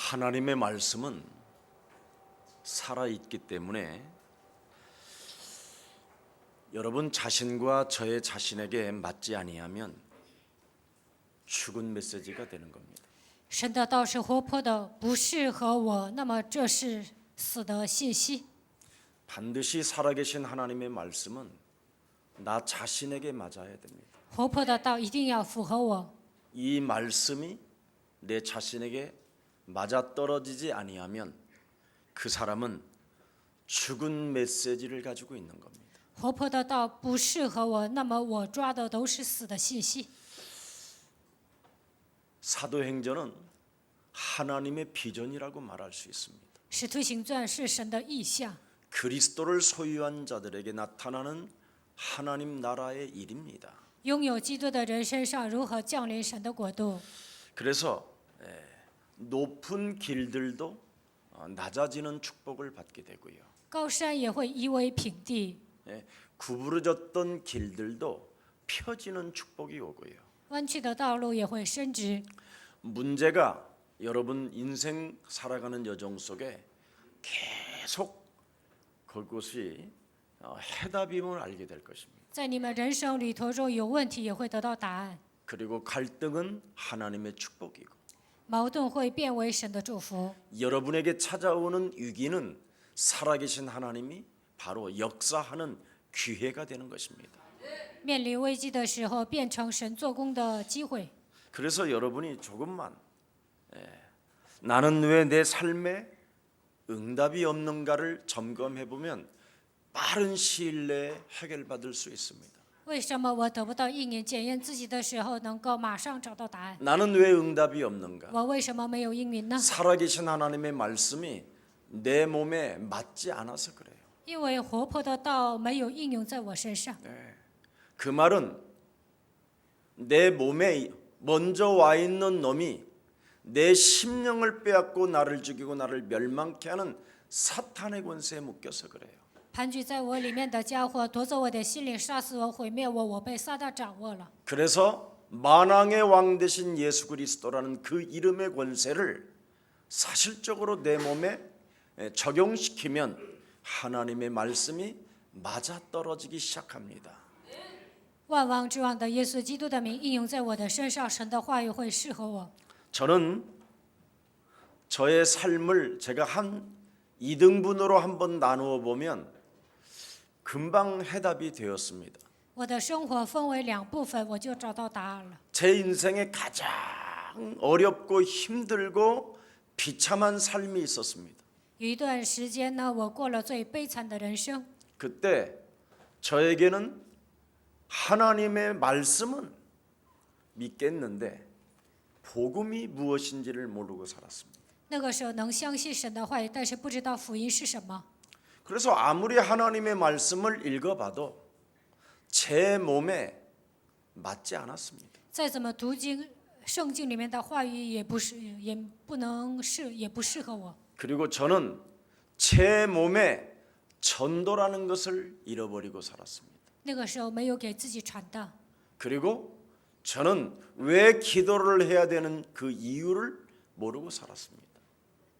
하나님의 말씀은 살아있기 때문에 여러분 자신과 저의 자신에게 맞지 아니하면 죽은 메시지가 되는 겁니다. 神的道是活泼的，不适合我，那么这是死的信息。 반드시 살아계신 하나님의 말씀은 나 자신에게 맞아야 됩니다. 活泼的道一定要符合我。 이 말씀이 내 자신에게 맞아떨어지지 아니하면 그 사람은 죽은 메시지를 가지고 있는 겁니다. 活泼的道不适合我，那么我抓的都是死的信息。 사도행전은 하나님의 비전이라고 말할 수 있습니다. 使徒行传是神的意象， 그리스도를 소유한 자들에게 나타나는 하나님 나라의 일입니다. 拥有基督的人身上如何降临神的国度。 그래서 높은 길들도 낮아지는 축복을 받게 되고요. 高山也会夷为平地， 구부러졌던 길들도 펴지는 축복이 오고요. 弯曲的道路也会伸直。 문제가 여러분 인생 살아가는 여정 속에 계속 그것이 해답임을 알게 될 것입니다. 在你们人生旅途中有问题，也会得到答案。 그리고 갈등은 하나님의 축복이고 矛盾会变为神的祝福。 여러분에게 찾아오는 위기는 살아계신 하나님이 바로 역사하는 기회가 되는 것입니다. 面临危机的时候，变成神做工的机会。 그래서 여러분이 조금만 나는 왜 내 삶에 응답이 없는가를 점검해 보면 빠른 시일 내에 해결받을 수 있습니다. 为什么我得不到应允？检验自己的时候，能够马上找到答案。 나는 왜 응답이 없는가? 我为什么没有应允呢？ 살아계신 하나님의 말씀이 내 몸에 맞지 않아서 그래요. 因为活泼的道没有应用在我身上。 그 말은 내 몸에 먼저 와 있는 놈이 내 심령을 빼앗고 나를 죽이고 나를 멸망케 하는 사탄의 권세에 묶여서 그래요. 盘踞在我里面的家伙夺走我的心灵，杀死我，毁灭我，我被撒旦掌握了。 그래서 만왕의 왕 되신 예수 그리스도라는 그 이름의 권세를 사실적으로 내 몸에 적용시키면 하나님의 말씀이 맞아떨어지기 시작합니다. 万王之王的耶稣基督的名应用在我的身上，神的话语会适合我。 저는 저의 삶을 제가 한 2등분으로 한번 나누어 보면 금방 해답이 되었습니다. 我的生活分为两部分，我就找到答案了。 제 인생에 가장 어렵고 힘들고 비참한 삶이 있었습니다. 有一段时间呢，我过了最悲惨的人生。 그때 저에게는 하나님의 말씀은 믿겠는데 복음이 무엇인지를 모르고 살았습니다. 那个时候能相信神的话语，但是不知道福音是什么。 그래서 아무리 하나님의 말씀을 읽어봐도 제 몸에 맞지 않았습니다. 再怎么读圣经里面的话语，也不适合我。 그리고 저는 제 몸에 전도라는 것을 잃어버리고 살았습니다. 那个时候没有给自己传道， 그리고 저는 왜 기도를 해야 되는 그 이유를 모르고 살았습니다.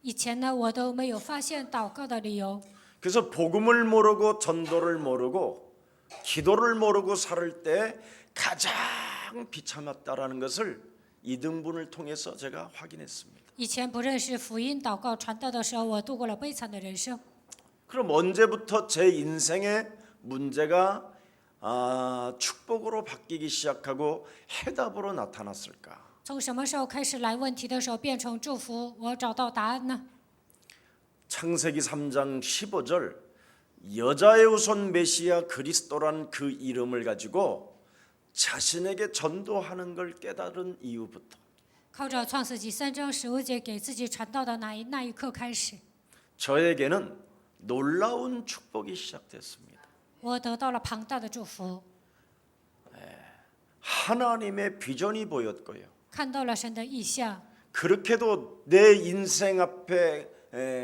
以前呢我都没有发现祷告的理由。 그래서 복음을 모르고 전도를 모르고 기도를 모르고 살 때 가장 비참했다라는 것을 이등분을 통해서 제가 확인했습니다. 以前不认识福音、祷告、传道的时候，我度过了悲惨的人生。 그럼 언제부터 제 인생의 문제가 축복으로 바뀌기 시작하고 해답으로 나타났을까? 从什么时候开始来问题的时候变成祝福？我找到答案呢？ 창세기 3장 15절 여자의 후손 메시아 그리스도란 그 이름을 가지고 자신에게 전도하는 걸 깨달은 이후부터 靠着创世纪3章15节给自己传道的那一刻开始， 저에게는 놀라운 축복이 시작됐습니다. 我得到了庞大的祝福， 하나님의 비전이 보였고요. 看到了神的意象。 그렇게도 내 인생 앞에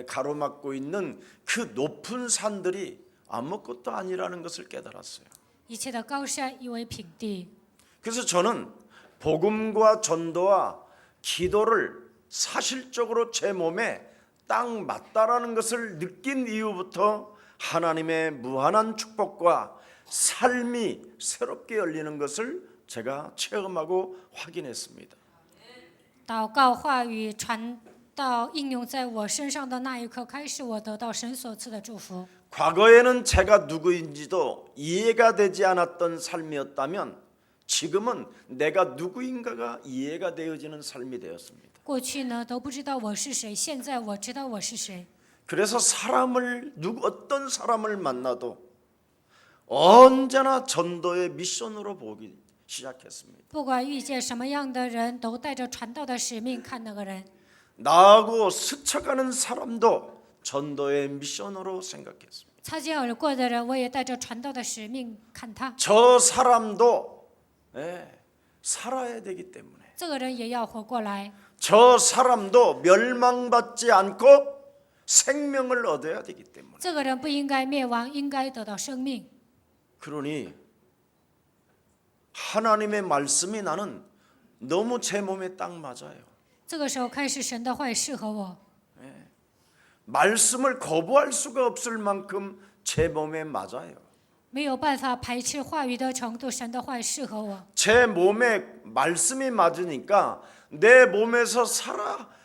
가로막고 있는 그 높은 산들이 아무것도 아니라는 것을 깨달았어요. 一切的高山夷为平地。 그래서 저는 복음과 전도와 기도를 사실적으로 제 몸에 딱 맞다라는 것을 느낀 이후부터 하나님의 무한한 축복과 삶이 새롭게 열리는 것을 제가 체험하고 확인했습니다. 祷告话语传到应用在我身上的那一刻开始，我得到神所赐的祝福。 과거에는 제가 누구인지도 이해가 되지 않았던 삶이었다면 지금은 내가 누구인가가 이해가 되어지는 삶이 되었습니다. 过去呢都不知道我是谁，现在我知道我是谁。 그래서 어떤 사람을 만나도 언제나 전도의 미션으로 보기 시작했습니다. 不管遇见什么样的人，都带着传道的使命看那个人。 나하고 스쳐가는 사람도 전도의 미션으로 생각했습니다. 擦肩而过的人，我也带着传道的使命看他。 저 사람도 살아야 되기 때문에 这个人也要活过来， 저 사람도 멸망받지 않고 생명을 얻어야 되기 때문에 这个人不应该灭亡，应该得到生命。 그러니 하나님의 말씀이 나는 너무 제 몸에 딱 맞아요. 这个时候开始，神的话语适合我， 말씀을 거부할 수가 없을 만큼 제 몸에 맞아요. 没有办法排斥话语的程度，神的话语适合我。 제 몸에 말씀이 맞으니까 내 몸에서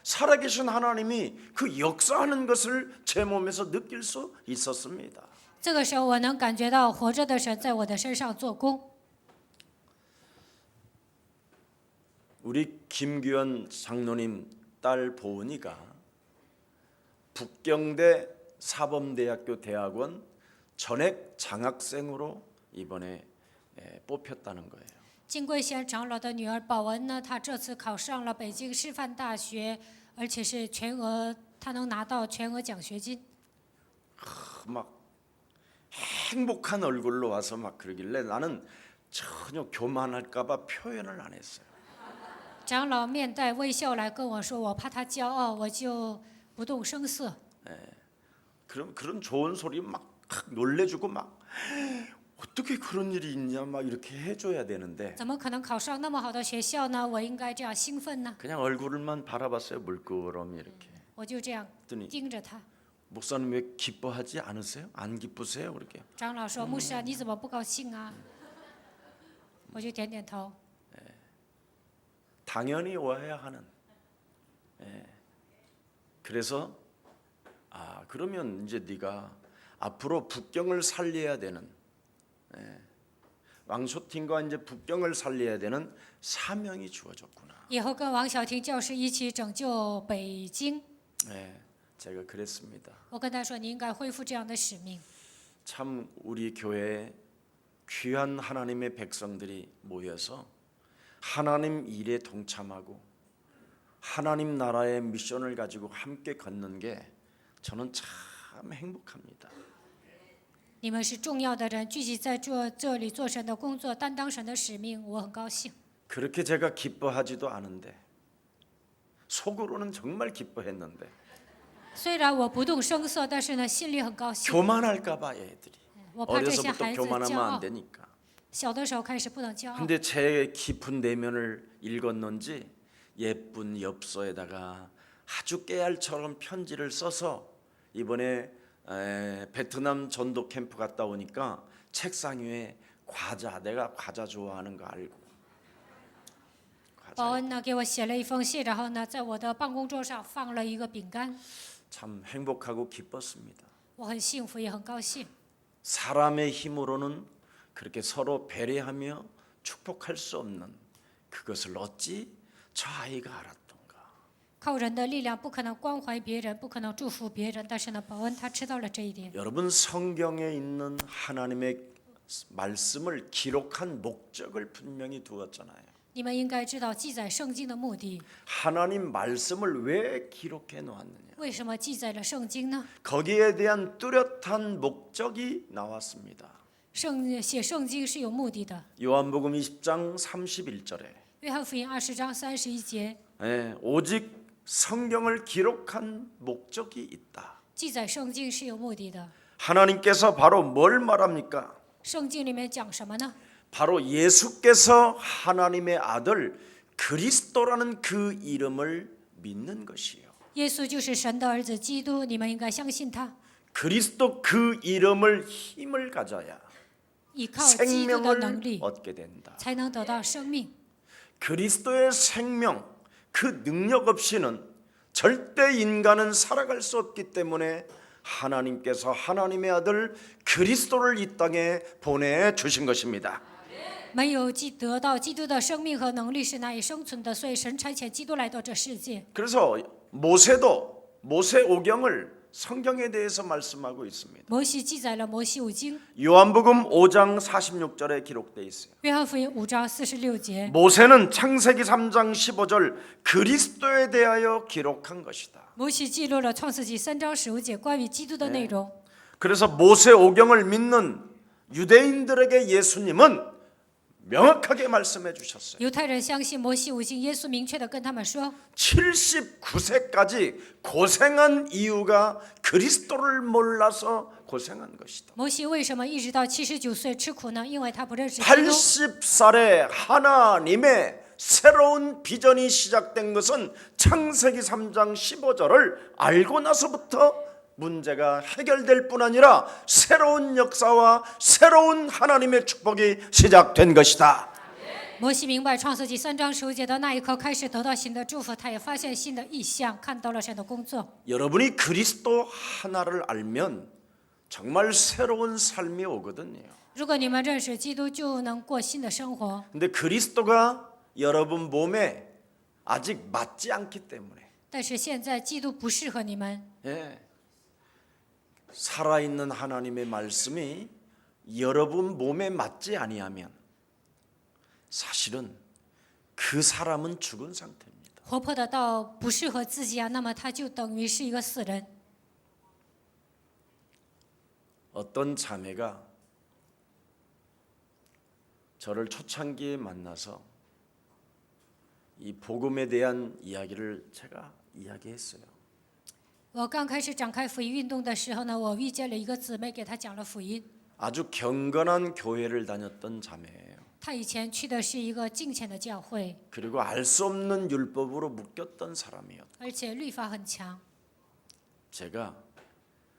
살아계신 하나님이 그 역사하는 것을 제 몸에서 느낄 수 있었습니다. 这个时候，我能感觉到活着的神在我的身上做工。 우리 김규현 장로님 딸 보은이가 북경대 사범대학교 대학원 전액 장학생으로 이번에 뽑혔다는 거예요. 金贵贤长老的女儿宝文呢，她这次考上了北京师范大学，而且是全额，她能拿到全额奖学金。 막 행복한 얼굴로 와서 막 그러길래 나는 전혀 교만할까봐 표현을 안 했어요. 长老面带微笑来跟我说，我怕她骄傲，我就不动声色。 그런 좋은 소리 막 놀래주고 막 어떻게 그런 일이 있냐 막 이렇게 해줘야 되는데 怎么可能考上那么好的学校呢？我应该这样兴奋呢？ 그냥 얼굴만 바라봤어요. 물끄러미 이렇게. 我就这样 그랬더니 盯着她。 목사님 왜 기뻐하지 않으세요? 안 기쁘세요? 그렇게. 长老说：“牧师啊，你怎么不高兴啊？”我就点点头。 당연히 와야 하는. 그래서 그러면 이제 네가 앞으로 북경을 살려야 되는 왕쇼팅과 이제 북경을 살려야 되는 사명이 주어졌구나. 以后跟王小婷教师一起拯救北京。 제가 그랬습니다. 我跟他说：“你应该恢复这样的使命。 참 우리 교회에 귀한 하나님의 백성들이 모여서 하나님 일에 동참하고 하나님 나라의 미션을 가지고 함께 걷는 게 저는 참 행복합니다. 你们是重要的人，聚集在这里做神的工作，担当神的使命，我很高兴。 그렇게 제가 기뻐하지도 않은데 속으로는 정말 기뻐했는데 虽然我不动声色，但是呢，心里很高兴。 교만할까봐 애들이 我怕这些 어려서부터 孩子骄 교만하면 안 傲， 되니까. 小的时候开始不能骄傲。 근데 제 깊은 내면을 읽었는지 예쁜 엽서에다가 아주 깨알처럼 편지를 써서 이번에 베트남 전도 캠프 갔다 오니까 책상 위에 과자, 내가 과자 좋아하는 거 알고 保恩呢给我写了一封信，然后呢，在我的办公桌上放了一个饼干， 참 행복하고 기뻤습니다. 我很幸福，也很高兴。 사람의 힘으로는 그렇게 서로 배려하며 축복할 수 없는 그것을 어찌 저 아이가 알았던가. 靠人的力量不可能关怀别人，不可能祝福别人，但是呢，保恩他知道了这一点。 여러분 성경에 있는 하나님의 말씀을 기록한 목적을 분명히 두었잖아요. 你们应该知道记载圣经的目的， 하나님 말씀을 왜 기록해 놓았느냐? 为什么记载了圣经呢？ 거기에 대한 뚜렷한 목적이 나왔습니다. 写圣经是有目的的。 요한복음 20장 31절에 约翰福音20章31节， 오직 성경을 기록한 목적이 있다. 记载圣经是有目的的。 하나님께서 바로 뭘 말합니까? 圣经里面讲什么呢？ 바로 예수께서 하나님의 아들 그리스도라는 그 이름을 믿는 것이요. 耶稣就是神的儿子基督，你们应该相信他， 그리스도 그 이름을 힘을 가져야 依靠基督的能 생명을 力， 얻게 된다. 才能得到生命。 그리스도의 생명, 그 능력 없이는 절대 인간은 살아갈 수 없기 때문에 하나님께서 하나님의 아들 그리스도를 이 땅에 보내주신 것입니다. 没有得到基督的生命和能力是难以生存的，所以神差遣基督来到这世界。 그래서 모세도 모세오경을 성경에 대해서 말씀하고 있습니다. 摩西记载了摩西五经， 요한복음 5장 46절에 기록되어 있어요. 约翰福音5章46节。 모세는 창세기 3장 15절 그리스도에 대하여 기록한 것이다. 摩西记录了创世纪3章15节关于基督的内容。 그래서 모세오경을 믿는 유대인들에게 예수님은 명확하게 말씀해 주셨어요. 犹太人相信摩西五经，耶稣明确的跟他们说， 79세까지 고생한 이유가 그리스도를 몰라서 고생한 것이다. 摩西为什么一直到79岁吃苦呢？因为他不认识基督。 80살에 하나님의 새로운 비전이 시작된 것은 창세기 3장 15절을 알고 나서부터 문제가 해결될 뿐 아니라 새로운 역사와 새로운 하나님의 축복이 시작된 것이다. 摩西明白创世纪3章15节的那一刻开始得到新的祝福，他也发现新的意象，看到了神的工作。 여러분이 그리스도 하나를 알면 정말 새로운 삶이 오거든요. 如果你们认识基督，就能过新的生活。 근데 그리스도가 여러분 몸에 아직 맞지 않기 때문에 但是现在基督不适合你们， 예, 살아있는 하나님의 말씀이 여러분 몸에 맞지 아니하면 사실은 그 사람은 죽은 상태입니다. 活泼的道不适合自己啊，那么他就等于是一个死人。 어떤 자매가 저를 초창기에 만나서 이 복음에 대한 이야기를 제가 이야기했어요. 我刚开始展开福音运动的时候呢，我遇见了一个姊妹，给她讲了福音。 아주 경건한 교회를 다녔던 자매예요. 她以前去的是一个敬虔的教会， 그리고 알 수 없는 율법으로 묶였던 사람이었다. 而且律法很强。 제가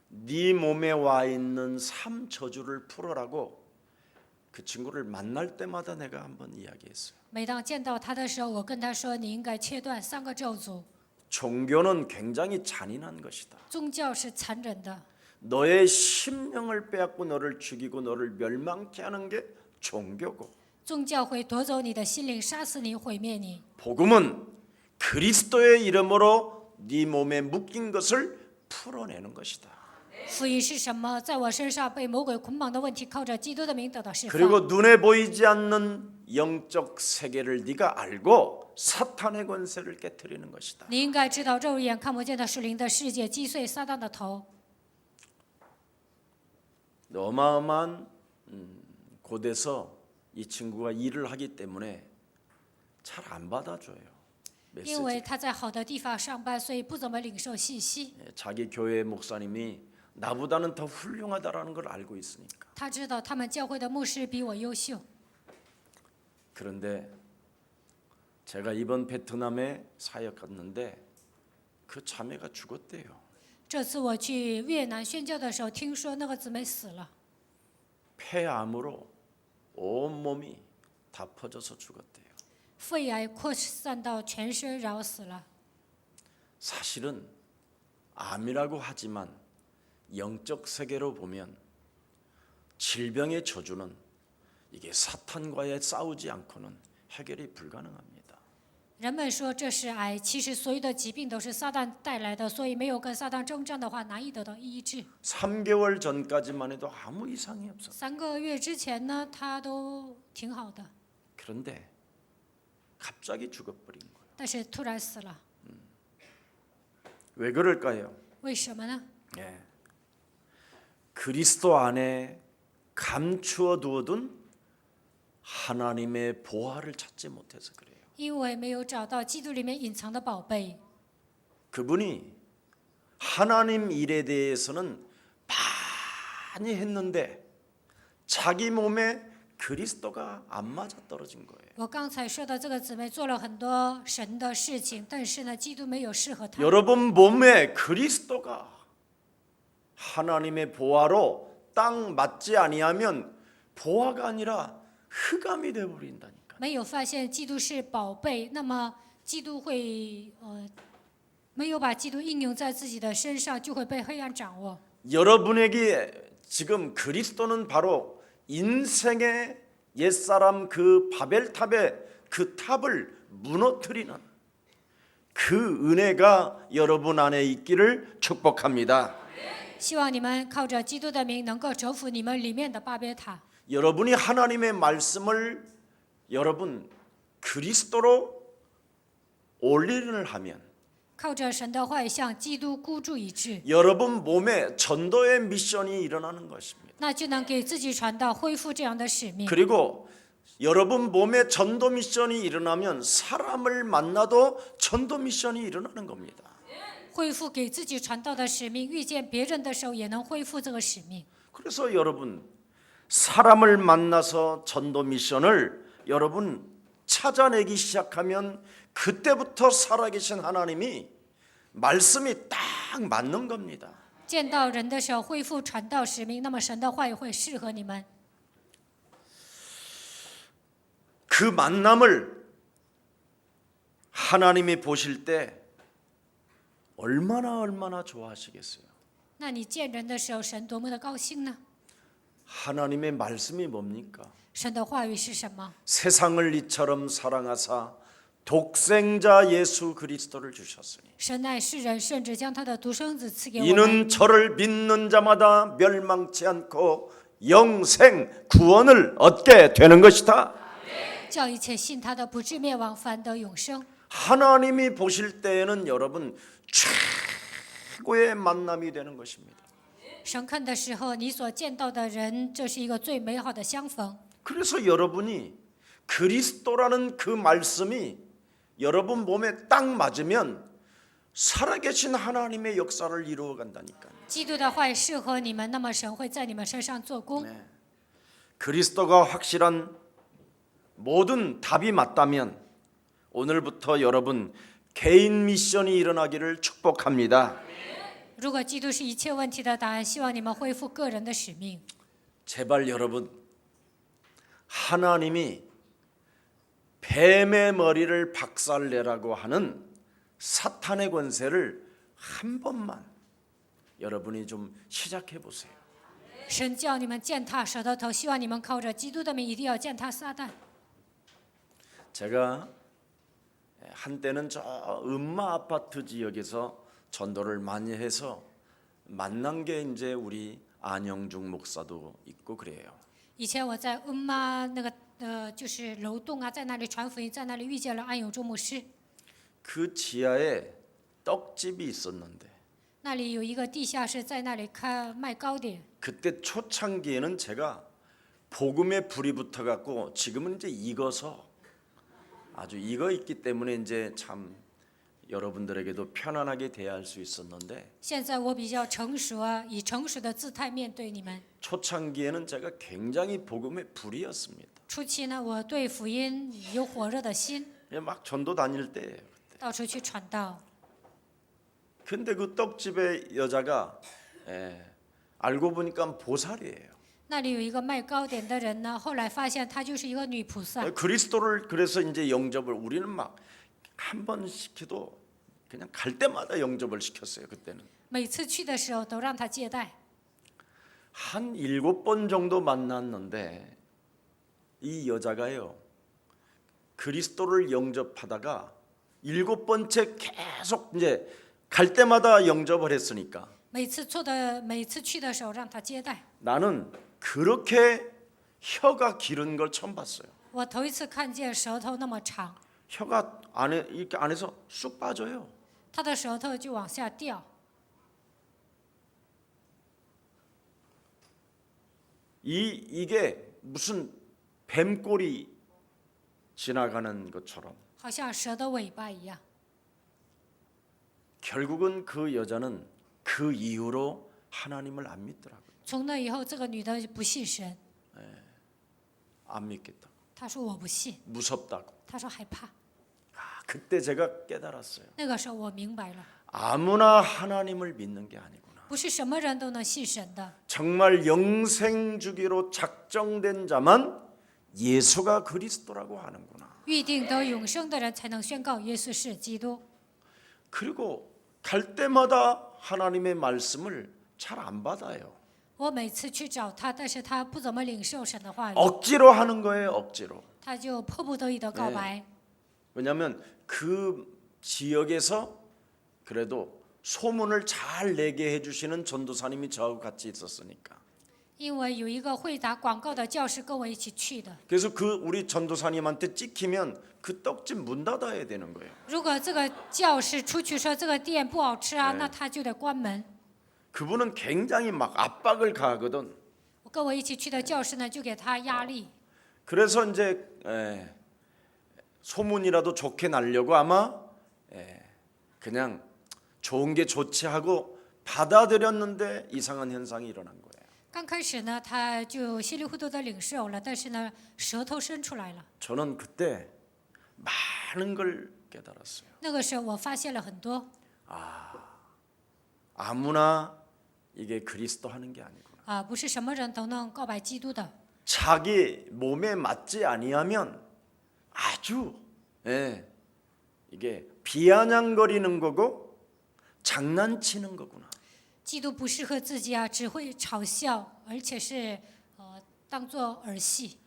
네 몸에 와 있는 3저주를 풀어라고 그 친구를 만날 때마다 내가 한번 이야기했어요. 每当见到她的时候，我跟她说：“你应该切断3个咒诅。 종교는 굉장히 잔인한 것이다. 宗教是残忍的， 너의 심령을 빼앗고 너를 죽이고 너를 멸망케 하는 게 종교고 宗教会夺走你的心灵，杀死你，毁灭你。 복음은 그리스도의 이름으로 네 몸에 묶인 것을 풀어내는 것이다. 福音是什么？在我身上被魔鬼捆绑的问题，靠着基督的名得到释 그리고 放。 눈에 보이지 않는 영적 세계를 네가 알고 사탄의 권세를 깨뜨리는 것이다. 你应该知道肉眼看不见的属灵的世界，击碎撒旦的头。 어마어마한 곳에서 이 친구가 일을 하기 때문에 잘 안 받아줘요. 因为 메시지. 他在好的地方上班，所以不怎么领受信息。 자기 교회 목사님이 나보다는 더 훌륭하다라는 걸 알고 있으니까. 他知道他们教会的牧师比我优秀。 그런데 제가 이번 베트남에 사역 갔는데 그 자매가 죽었대요. 这次我去越南宣教的时候，听说那个姊妹死了， 폐암으로 온 몸이 다 퍼져서 죽었대요. 肺癌扩散到全身，然后死了。 사실은 암이라고 하지만 영적 세계로 보면 질병의 저주는 이게 사탄과의 싸우지 않고는 해결이 불가능합니다. 人们说这是癌，其实所有的疾病都是撒旦带来的，所以没有跟撒旦征战的话，难以得到医治。 3개월 전까지만 해도 아무 이상이 없었어요. 3个月之前呢，他都挺好的， 그런데 갑자기 죽어버린 거예요. 但是突然死了， 왜 그럴까요? 为什么呢？ 예. 그리스도 안에 감추어 두어둔 하나님의 보화를 찾지 못해서 그래요. 因为没有找到基督里面隐藏的宝贝。 그분이 하나님 일에 대해서는 많이 했는데 자기 몸에 그리스도가 안 맞아 떨어진 거예요. 我刚才说的这个姊妹做了很多神的事情，但是呢，基督没有适合她。 여러분 몸에 그리스도가 하나님의 보화로 딱 맞지 아니하면 보화가 아니라 흑암이 되어 버린다니까. 没有发现基督是宝贝，那么基督会没有把基督应用在自己的身上，就会被黑暗掌握。 여러분에게 지금 그리스도는 바로 인생의 옛사람 그 바벨탑의 그 탑을 무너뜨리는 그 은혜가 여러분 안에 있기를 축복합니다. 希望你们靠着基督的名，能够折服你们里面的巴别塔。 여러분이 하나님의 말씀을 여러분 그리스도로 올인을 하면 靠着神的话语向基督孤注一掷， 여러분 몸에 전도의 미션이 일어나는 것입니다. 那就能给自己传道，恢复这样的使命。 그리고 여러분 몸에 전도 미션이 일어나면 사람을 만나도 전도 미션이 일어나는 겁니다. 恢复给自己传道的使命，遇见别人的时候也能恢复这个使命。 그래서 여러분 사람을 만나서 전도 미션을 여러분 찾아내기 시작하면 그때부터 살아계신 하나님이 말씀이 딱 맞는 겁니다. 见到人的时候恢复传道使命，那么神的话语会适合你们。 그 만남을 하나님이 보실 때 얼마나 좋아하시겠어요. 那你见人的时候，神多么的高兴呢？ 하나님의 말씀이 뭡니까? 神的话语是什么？ 세상을 이처럼 사랑하사 독생자 예수 그리스도를 주셨으니 神爱世人，甚至将他的独生子赐给我们， 이는 저를 믿는 자마다 멸망치 않고 영생 구원을 얻게 되는 것이다. 叫一切信他的不至灭亡，反得永生。 하나님이 보실 때에는 여러분 최고의 만남이 되는 것입니다. 神看的时候，你所见到的人，这是一个最美好的相逢。 그래서 여러분이 그리스도라는 그 말씀이 여러분 몸에 딱 맞으면 살아계신 하나님의 역사를 이루어 간다니까요. 基督的话语适合你们，那么神会在你们身上做工。 그리스도가 확실한 모든 답이 맞다면 오늘부터 여러분 개인 미션이 일어나기를 축복합니다. 如果基督是一切问题的答案，希望你们恢复个人的使命。 제발 여러분 하나님이 뱀의 머리를 박살내라고 하는 사탄의 권세를 한 번만 여러분이 좀 시작해 보세요. 神叫你们践踏蛇的头，希望你们靠着基督的名，一定要践踏撒旦。 제가 한때는 저 음마 아파트 지역에서 전도를 많이 해서 만난 게 이제 우리 안영중 목사도 있고 그래요. 以前我在妈那个就是楼栋啊，在那里传福音，在那里遇见了安永忠牧师。 그 지하에 떡집이 있었는데 那里有一个地下室，在那里卖糕点。 그때 초창기에는 제가 복음에 불이 붙어갖고 지금은 이제 익어서 아주 익어 있기 때문에 이제 참 여러분들에게도 편안하게 대할 수 있었는데 现在我比较成熟啊，以成熟的姿态面对你们。 초창기에는 제가 굉장히 복음의 불이었습니다. 初期呢，我对福音有火热的心， 막 전도 다닐 때 到处去传道。 근데 그 떡집의 여자가 알고 보니까 보살이에요. 那里有一个卖糕点的人呢，后来发现她就是一个女菩萨。 그리스도를 그래서 이제 영접을 우리는 막 한 번 시켜도 그냥 갈 때마다 영접을 시켰어요. 그때는 每次去的时候都让她接待。 한 7번 정도 만났는데 이 여자가요 그리스도를 영접하다가 7번째 계속 이제 갈 때마다 영접을 했으니까 每次去的时候让她接待。 나는 그렇게 혀가 기른 걸 처음 봤어요. 我头一次看见舌头那么长， 혀가 안에 이렇게 안에서 쑥 빠져요. 她的舌头就往下掉。 이게 무슨 뱀꼬리 지나가는 것처럼 好像蛇的尾巴一样。 결국은 그 여자는 그 이후로 하나님을 안 믿더라고요. 从那以后，这个女的不信神， 안 믿겠다. 他说我不信， 무섭다고. 他说害怕。 그때 제가 깨달았어요. 那个时候我明白了， 아무나 하나님을 믿는 게 아니구나. 不是什么人都能信神的， 정말 영생 주기로 작정된 자만 예수가 그리스도라고 하는구나. 预定得永生的人才能宣告耶稣是基督。 그리고 갈 때마다 하나님의 말씀을 잘 안 받아요. 我每次去找他，但是他不怎么领受神的话语， 억지로 하는 거예요, 억지로. 他就迫不得已的告白。 왜냐하면 그 지역에서 그래도 소문을 잘 내게 해주시는 전도사님이 저하고 같이 있었으니까. 因为有一个会打广告的教师跟我一起去的。 그래서 그 우리 전도사님한테 찍히면 그 떡집 문 닫아야 되는 거예요. 如果这个教师出去说这个店不好吃啊，那他就得关门。 그분은 굉장히 막 압박을 가하거든. 跟我一起去的教师呢，就给他压力。 그래서 이제 소문이라도 좋게 날려고 아마 그냥 좋은 게 좋지 하고 받아들였는데 이상한 현상이 일어난 거예요. 刚开始呢，他就稀里糊涂的领受了，但是呢，舌头伸出来了。 저는 그때 많은 걸 깨달았어요. 那个时候我发现了很多 아무나 이게 그리스도 하는 게 아니구나. 不是什么人都能告白基督的。 자기 몸에 맞지 아니하면 아주 이게 비아냥거리는 거고 장난치는 거구나. 基督不适合自己啊，只会嘲笑，而且是当做儿戏。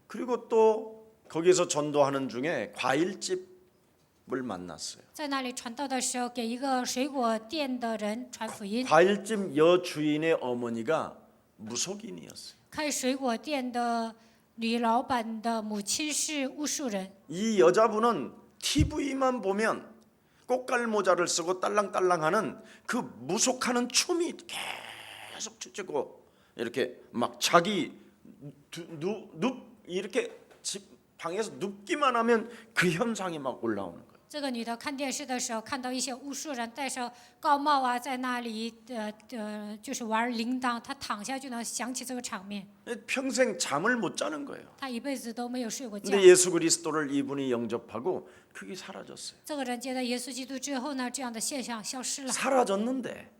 그리고 또 거기서 전도하는 중에 과일집을 만났어요. 在那里传道的时候，给一个水果店的人传福音。 과일집 여주인의 어머니가 무속인이었어요. 开水果店的女老板的母亲是巫术人。 이 여자분은 TV만 보면 꽃갈모자를 쓰고 딸랑딸랑하는 그 무속하는 춤이 계속 춰지고 이렇게 막 자기 이렇게 집 방에서 눕기만 하면 그 현상이 막 올라오는 거예요. 这个女的看电视的时候，看到一些巫术人戴上高帽啊，在那里就是玩铃铛，她躺下就能想起这个场面。 평생 잠을 못 자는 거예요. 她一辈子都没有睡过觉。 근데 예수 그리스도를 이분이 영접하고 그게 사라졌어요. 这个人接待耶稣基督之后呢，这样的现象消失了。 사라졌는데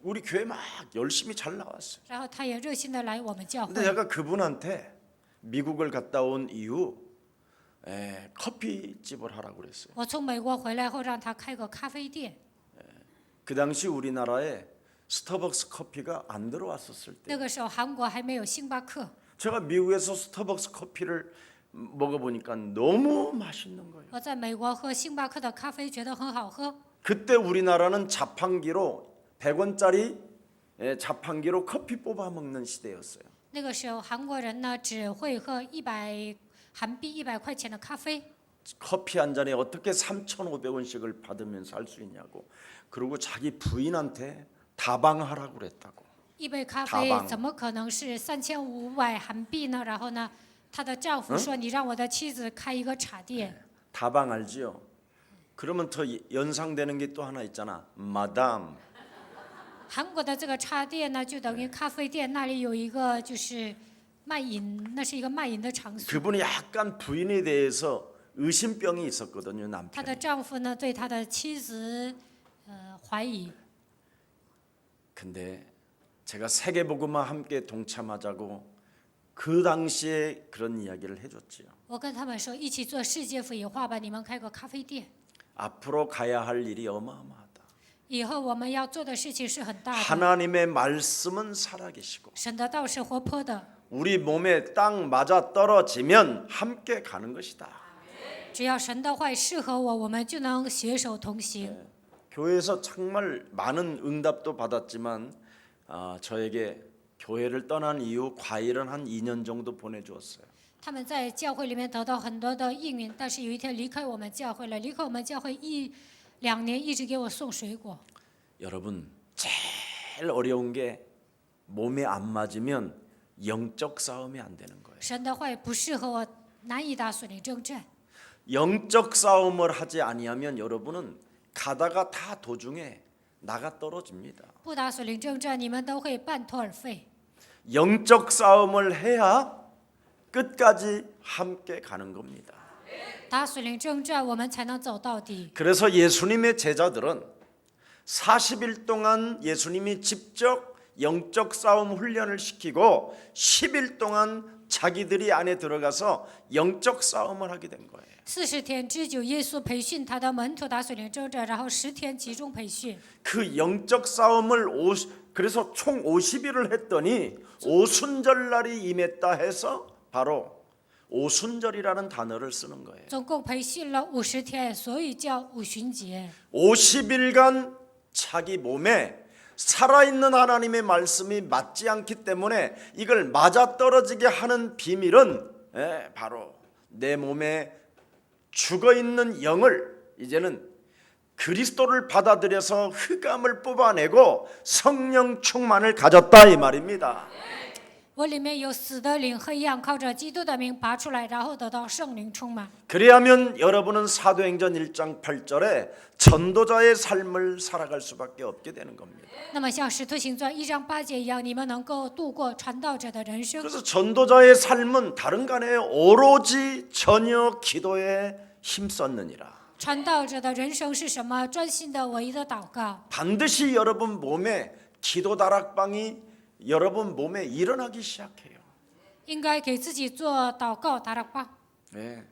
우리 교회 막 열심히 잘 나왔어요. 然后他也热心的来我们教 근데 会。 제가 그분한테 미국을 갔다 온 이후 커피집을 하라고 그랬어요. 我从美国回来后，让他开个咖啡店。 그 당시 우리나라에 스타벅스 커피가 안 들어왔었을 때 那个时候韩国还没有星巴克， 제가 미국에서 스타벅스 커피를 먹어보니까 너무 맛있는 거예요. 我在美国喝星巴克的咖啡，觉得很好喝。 그때 우리나라는 자판기로 100원짜리 자판기로 커피 뽑아 먹는 시대였어요. 那个时候韩国人呢，只会喝韩币100块钱的咖啡。 커피 한 잔에 어떻게 3,500원씩을 받으면 살 수 있냐고. 그리고 자기 부인한테 다방하라고 그랬다고. 一杯咖啡怎么可能是3500韩币呢？然后呢，她的丈夫说：“你让我的妻子开一个茶店。” 다방 알지요? 그러면 더 연상되는 게 또 하나 있잖아. 마담. 韩国的这个茶店呢，就等于咖啡店，那里有一个就是卖淫，那是一个卖淫的场所。 그분이 약간 부인에 대해서 의심병이 있었거든요, 她的 남편이. 丈夫呢，对她的妻子怀疑。 근데 제가 세계복음화 함께 동참하자고 그 당시에 그런 이야기를 해줬지요. 我跟他们说，一起做世界福音化吧，你们开个咖啡店。 앞으로 가야 할 일이 어마어마하다. 以后我们要做的事情是很大的。 하나님의 말씀은 살아계시고 神的道是活泼的， 우리 몸에 딱 맞아 떨어지면 함께 가는 것이다. 只要神的话适合我，我们就能携手同行。 교회에서 정말 많은 응답도 받았지만 저에게 교회를 떠난 이후 과일은 한 2년 정도 보내주었어요. 他们在教会里面得到很多的应允，但是有一天离开我们教会了，离开我们教会2年，一直给我送水果。 여러분 제일 어려운 게 몸에 안 맞으면 영적 싸움이 안 되는 거예요. 神的话不适合我，难以打属灵征战。 영적 싸움을 하지 아니하면 여러분은 가다가 다 도중에 나가 떨어집니다. 不打属灵征战，你们都会半途而废。 영적 싸움을 해야 끝까지 함께 가는 겁니다. 打属灵征战，我们才能走到底。 그래서 예수님의 제자들은 40일 동안 예수님이 직접 영적 싸움 훈련을 시키고 10일 동안 자기들이 안에 들어가서 영적 싸움을 하게 된 거예요. 40天之久，耶稣培训他的门徒打属灵征战，然后10天集中培训。 그 영적 싸움을 그래서 총 50일을 했더니 오순절날이 임했다 해서 바로 오순절이라는 단어를 쓰는 거예요. 总共培训了50天，所以叫五旬节。 50일간 자기 몸에 살아있는 하나님의 말씀이 맞지 않기 때문에 이걸 맞아떨어지게 하는 비밀은 바로 내 몸에 죽어있는 영을 이제는 그리스도를 받아들여서 흑암을 뽑아내고 성령 충만을 가졌다 이 말입니다. 我里面有死的灵和样，靠着基督的名拔出来，然后得到圣灵充满。 그래야면 여러분은 사도행전 1장 8절에 전도자의 삶을 살아갈 수밖에 없게 되는 겁니다. 那么像使徒行传1章8节一样，你们能够度过传道者的人生。 그래서 전도자의 삶은 다른 거 아니에요. 오로지 전혀 기도에 힘썼느니라. 传道者的人生是什么？专心的唯一的祷告。 반드시 여러분 몸에 기도 다락방이 여러분 몸에 일어나기 시작해요. 应该给自己做祷告打祷告。 네.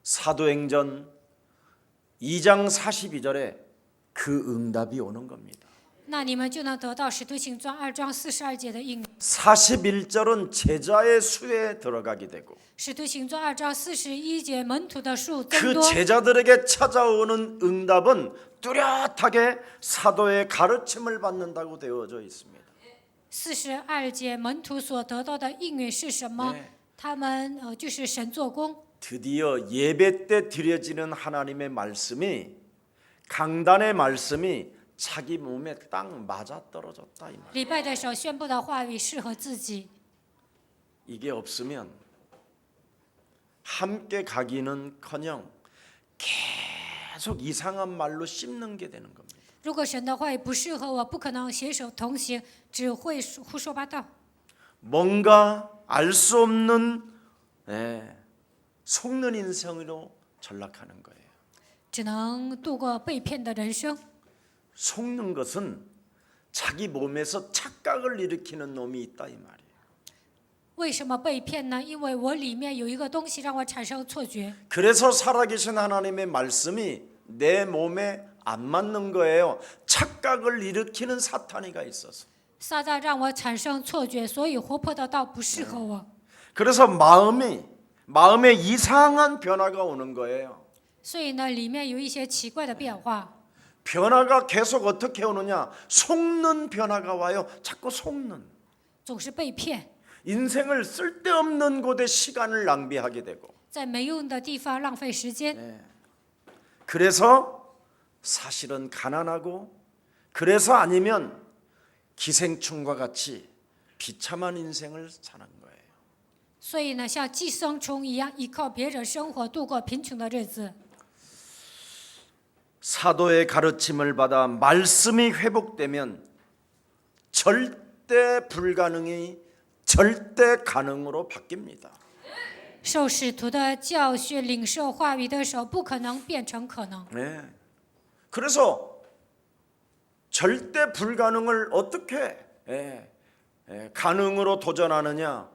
사도행전 2장 42절에 그 응답이 오는 겁니다. 那你们就能得到使徒行传2章42节的应。 41절은 제자의 수에 들어가게 되고 使徒行传2章41节，门徒的数增 그 多。 제자들에게 찾아오는 응답은 뚜렷하게 사도의 가르침을 받는다고 되어져 있습니다. 42节，门徒所得到的应允是什么？ 네 他们就是神做工。 드디어 예배 때 드려지는 하나님의 말씀이 강단의 말씀이 자기 몸에 딱 맞아 떨어졌다 이 말. 礼拜的时候宣布的话语适合自己。 이게 없으면 함께 가기는커녕 계속 이상한 말로 씹는 게 되는 겁니다. 如果神的话语不适合我，不可能携手同行，只会胡说八道。 뭔가 알 수 없는 속는 인생으로 전락하는 거예요. 只能度过被骗的人生。 속는 것은 자기 몸에서 착각을 일으키는 놈이 있다 이 말이에요. 为什么被骗呢？因为我里面有一个东西让我产生错觉。 그래서 살아계신 하나님의 말씀이 내 몸에 안 맞는 거예요. 착각을 일으키는 사탄이가 있어서. 撒旦让我产生错觉，所以活泼的道不适合我。 그래서 마음에 이상한 변화가 오는 거예요. 所以呢，里面有一些奇怪的变化。 변화가 계속 어떻게 오느냐? 속는 변화가 와요. 자꾸 속는. 总是被骗， 인생을 쓸데없는 곳에 시간을 낭비하게 되고. 在没用的地方浪费时间。 그래서 사실은 가난하고 그래서 아니면 기생충과 같이 비참한 인생을 사는 거예요. 所以呢，像寄生虫一样，依靠别人生活，度过贫穷的日子。 사도의 가르침을 받아 말씀이 회복되면 절대 불가능이 절대 가능으로 바뀝니다. 受使徒的教训，领受话语的时候，不可能变成可能。 네. 그래서 절대 불가능을 어떻게 가능으로 도전하느냐?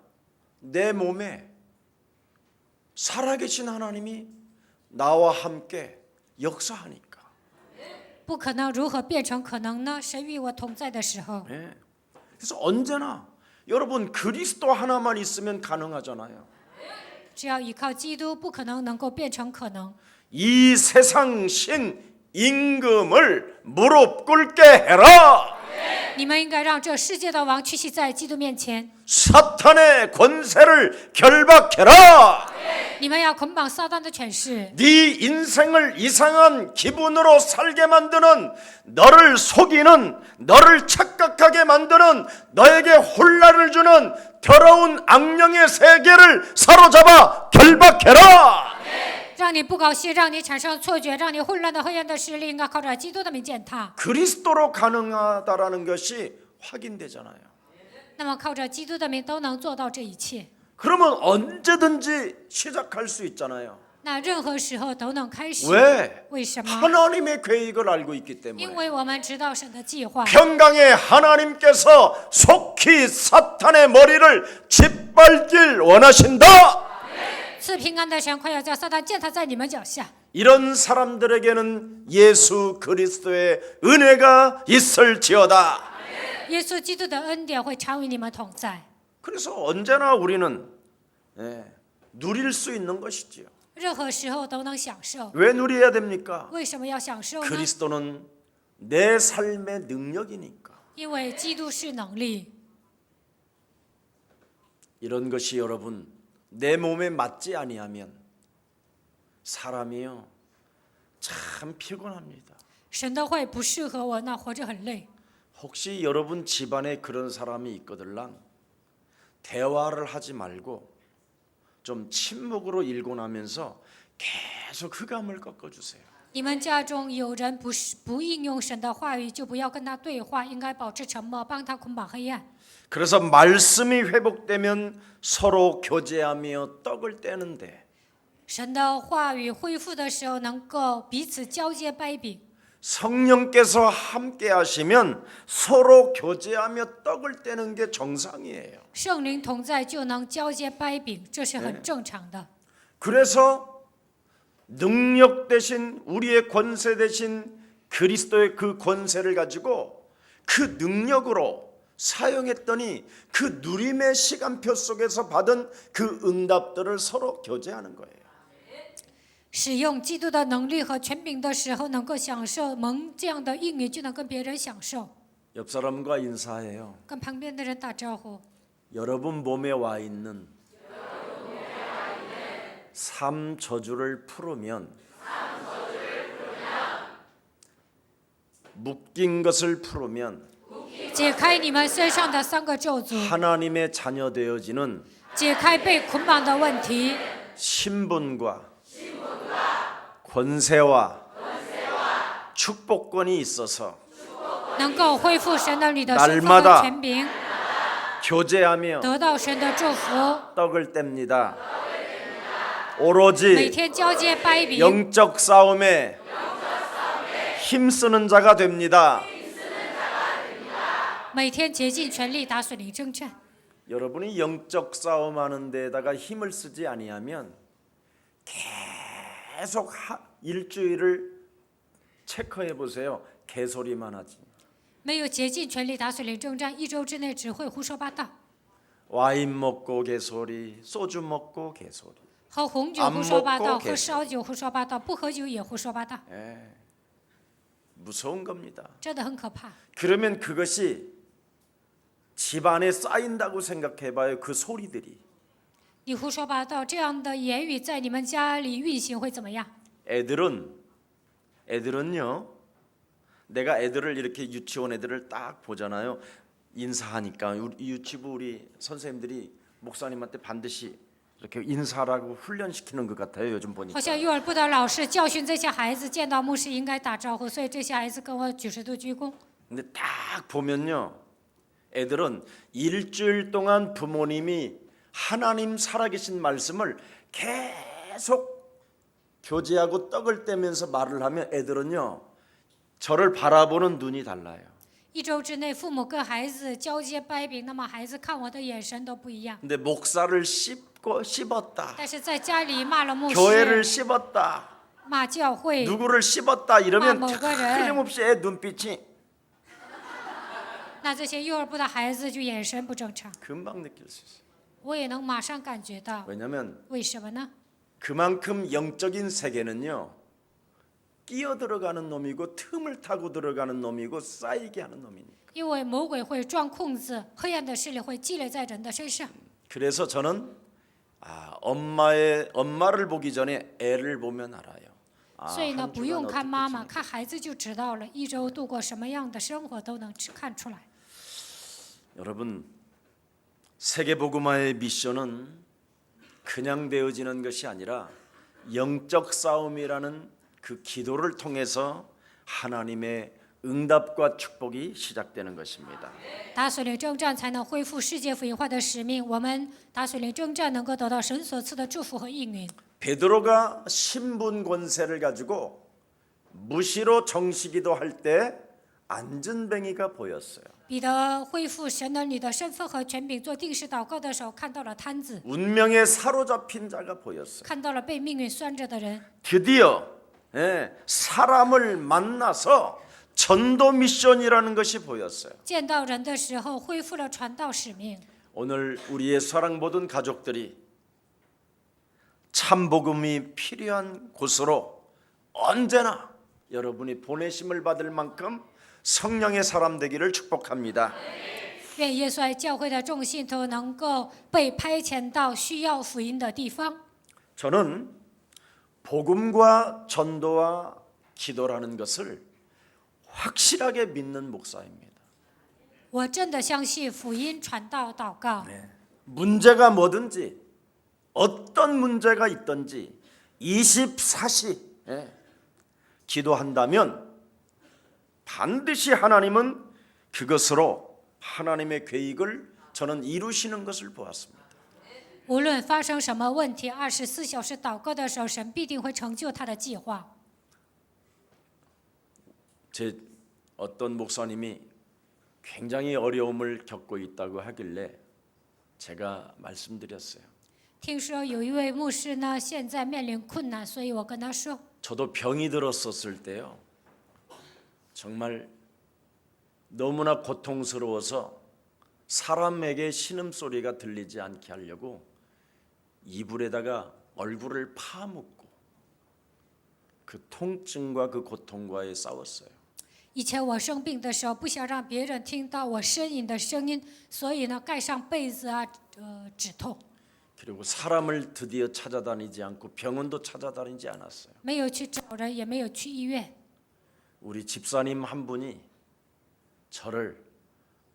내 몸에 살아계신 하나님이 나와 함께 역사하니까. 不可能如何变成可能呢？神与我同在的时候， 네. 그래서 언제나 여러분 그리스도 하나만 있으면 가능하잖아요. 只要依靠基督，不可能能够变成可能。 이 세상 신 임금을 무릎 꿇게 해라. 你们应该让这世界的王屈膝在基督面前。 사탄의 권세를 결박해라. 你们要捆绑撒旦的权势。 네 인생을 이상한 기분으로 살게 만드는 너를 속이는 너를 착각하게 만드는 너에게 혼란을 주는 더러운 악령의 세계를 사로잡아 결박해라. 让你不高兴，让你产生错觉，让你混乱的黑暗的势力，应该靠着基督的名践踏。 그리스도로 가능하다라는 것이 확인되잖아요. 那么靠着基督的名都能做到这一切。 그러면 언제든지 시작할 수 있잖아요. 那任何时候都能开始。 왜? 为什么？ 하나님의 계획을 알고 있기 因 때문에. 为我们知道神的计划。 평강의 하나님께서 속히 사탄의 머리를 짓밟길 원하신다. 赐平安的神快要叫撒旦践踏在你们脚下。 이런 사람들에게는 예수 그리스도의 은혜가 있을지어다. 耶稣基督的恩典会常与你们同在。 그래서 언제나 우리는 누릴 수 있는 것이지요. 任何时候都能享受。 왜 누려야 됩니까? 为什么要享受呢？ 그리스도는 내 삶의 능력이니까. 因为基督是能力。 이런 것이 여러분 내 몸에 맞지 아니하면 사람이요 참 피곤합니다. 神的会不适合我，那活着很累。 혹시 여러분 집안에 그런 사람이 있거들랑 대화를 하지 말고 좀 침묵으로 일고 나면서 계속 흑암을 꺾어주세요. 你们家中有人不应用神的话语，就不要跟他对话，应该保持沉默，帮他捆绑黑暗。 그래서 말씀이 회복되면 서로 교제하며 떡을 떼는데 神的话语恢复的时候，能够彼此交接掰饼。 성령께서 함께 하시면 서로 교제하며 떡을 떼는 게 정상이에요. 圣灵同在就能交接掰饼，这是很正常的。 그래서 능력 대신 우리의 권세 대신 그리스도의 그 권세를 가지고 그 능력으로 사용했더니 그 누림의 시간표 속에서 받은 그 응답들을 서로 교제하는 거예요. 使用基督的能力和权柄的时候，能够享受蒙这样的应允，就能跟别人享受。 옆 사람과 인사해요. 跟旁边的人打招呼。 여러분 몸에 와 있는 삶 저주를 풀으면 묶인 것을 풀으면 解开你们身上的3个咒诅， 하나님의 자녀 되어지는 解开被捆绑的问题， 신분과 권세와 축복권이 있어서 能够恢复神的你的身份 날마다 和权柄， 교제하며 得到神的祝福， 떡을 뗍니다. 每 오로지 天交接掰饼， 영적 싸움에 힘쓰는 자가 됩니다. 每天竭尽全力打属灵征战。 여러분이 영적 싸움하는 데다가 힘을 쓰지 아니하면 계속 일주일을 체크해 보세요. 개소리만 하지. 没有竭尽全力打属灵征战，1周之内只会胡说八道。 와인 먹고 개소리, 소주 먹고 개소리. 喝红酒胡说八道， 안 먹고 喝烧酒胡说八道，不喝酒也胡说八道， 무서운 겁니다. 真的很可怕。 그러면 그것이 집안에 쌓인다고 생각해봐요. 그 소리들이 你胡说八道，这样的言语在你们家里运行会怎么样？ 애들은요. 내가 애들을 이렇게 유치원 애들을 딱 보잖아요. 인사하니까 우리 유치부 우리 선생님들이 목사님한테 반드시 이렇게 인사라고 훈련시키는 것 같아요. 요즘 好 보니까. 像幼儿部的老师教训这些孩子，见到牧师应该打招呼，所以这些孩子跟我举手都鞠躬。 근데 딱 보면요. 애들은 일주일 동안 부모님이 하나님 살아계신 말씀을 계속 교제하고 떡을 떼면서 말을 하면 애들은요. 저를 바라보는 눈이 달라요. 1周之内，父母跟孩子交接掰饼，那么孩子看我的眼神都不一样。 근데 목사를 씹었다. 但是在家里骂了牧 교회를 师， 씹었다. 骂教会， 누구를 씹었다 이러면 아, 먹어라. 틀림없이 애 눈빛이 那这些幼儿部的孩子就眼神不正常。 금방 느낄 수 있어요. 我也能马上感觉到， 왜냐하면 为什么呢？ 그만큼 영적인 세계는요. 끼어 들어가는 놈이고 틈을 타고 들어가는 놈이고 쌓이게 하는 놈이니까. 因为魔鬼会钻空子，黑暗的势力会积累在人的身上。 그래서 저는 엄마를 보기 전에 애를 보면 알아요. 所以呢， 한 不 주간 用看 어떻게 妈妈， 지내- 看孩子就知道了。1周度过什么样的生活都能看出来。 여러분 세계복음화의 미션은 그냥 되어지는 것이 아니라 영적 싸움이라는 그 기도를 통해서 하나님의 응답과 축복이 시작되는 것입니다. 打水灵征战才能恢复世界福音化的使命。我们打水灵征战能够得到神所赐的祝福和应允。 베드로가 신분 권세를 가지고 무시로 정시기도 할 때 안전뱅이가 보였어요. 彼得恢复神儿女的身份和权柄，做定时祷告的时候，看到了摊子， 운명에 사로잡힌 자가 보였어요. 看到了被命运拴着的人。 드디어 사람을 만나서 전도 미션이라는 것이 보였어요. 见到人的时候，恢复了传道使命。 오늘 우리의 사랑 모든 가족들이 참 복음이 필요한 곳으로 언제나 여러분이 보내심을 받을 만큼 성령의 사람 되기를 축복합니다. 愿耶稣爱教会的众信徒能够被派遣到需要福音的地方。 저는 복음과 전도와 기도라는 것을 확실하게 믿는 목사입니다. 我真的相信福音传道、祷告。 문제가 뭐든지 어떤 문제가 있든지 24시 기도한다면 반드시 하나님은 그것으로 하나님의 계획을 저는 이루시는 것을 보았습니다. 无论发生什么问题，24小时祷告的时候，神必定会成就他的计划。 제 어떤 목사님이 굉장히 어려움을 겪고 있다고 하길래 제가 말씀드렸어요. 听说有一位牧师呢，现在面临困难，所以我跟他说， 저도 병이 들었었을 때요. 정말 너무나 고통스러워서 사람에게 신음소리가 들리지 않게 하려고 이불에다가 얼굴을 파묻고 그 통증과 그 고통과에 싸웠어요. 以前我生病的时候，不想让别人听到我呻吟的声音，所以呢，盖上被子啊，止痛。 그리고 사람을 드디어 찾아다니지 않고 병원도 찾아다니지 않았어요. 没有去找人，也没有去医院。 우리 집사님 한 분이 저를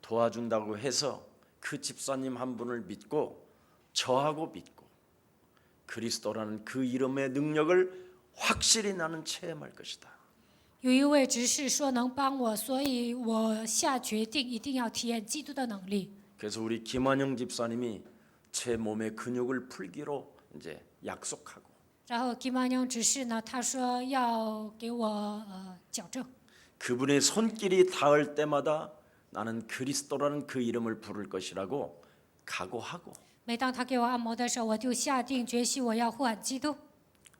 도와준다고 해서 그 집사님 한 분을 믿고 저하고 믿고 그리스도라는 그 이름의 능력을 확실히 나는 체험할 것이다. 有一位执事说能帮我，所以我下决定一定要体验基督的能力。 그래서 우리 김환영 집사님이 제 몸의 근육을 풀기로 이제 약속하고 然后金曼宁执事呢，他说要给我矫正。 그분의 손길이 닿을 때마다 나는 그리스도라는 그 이름을 부를 것이라고 각오하고 每当他给我按摩的时候，我就下定决心，我要呼喊基督。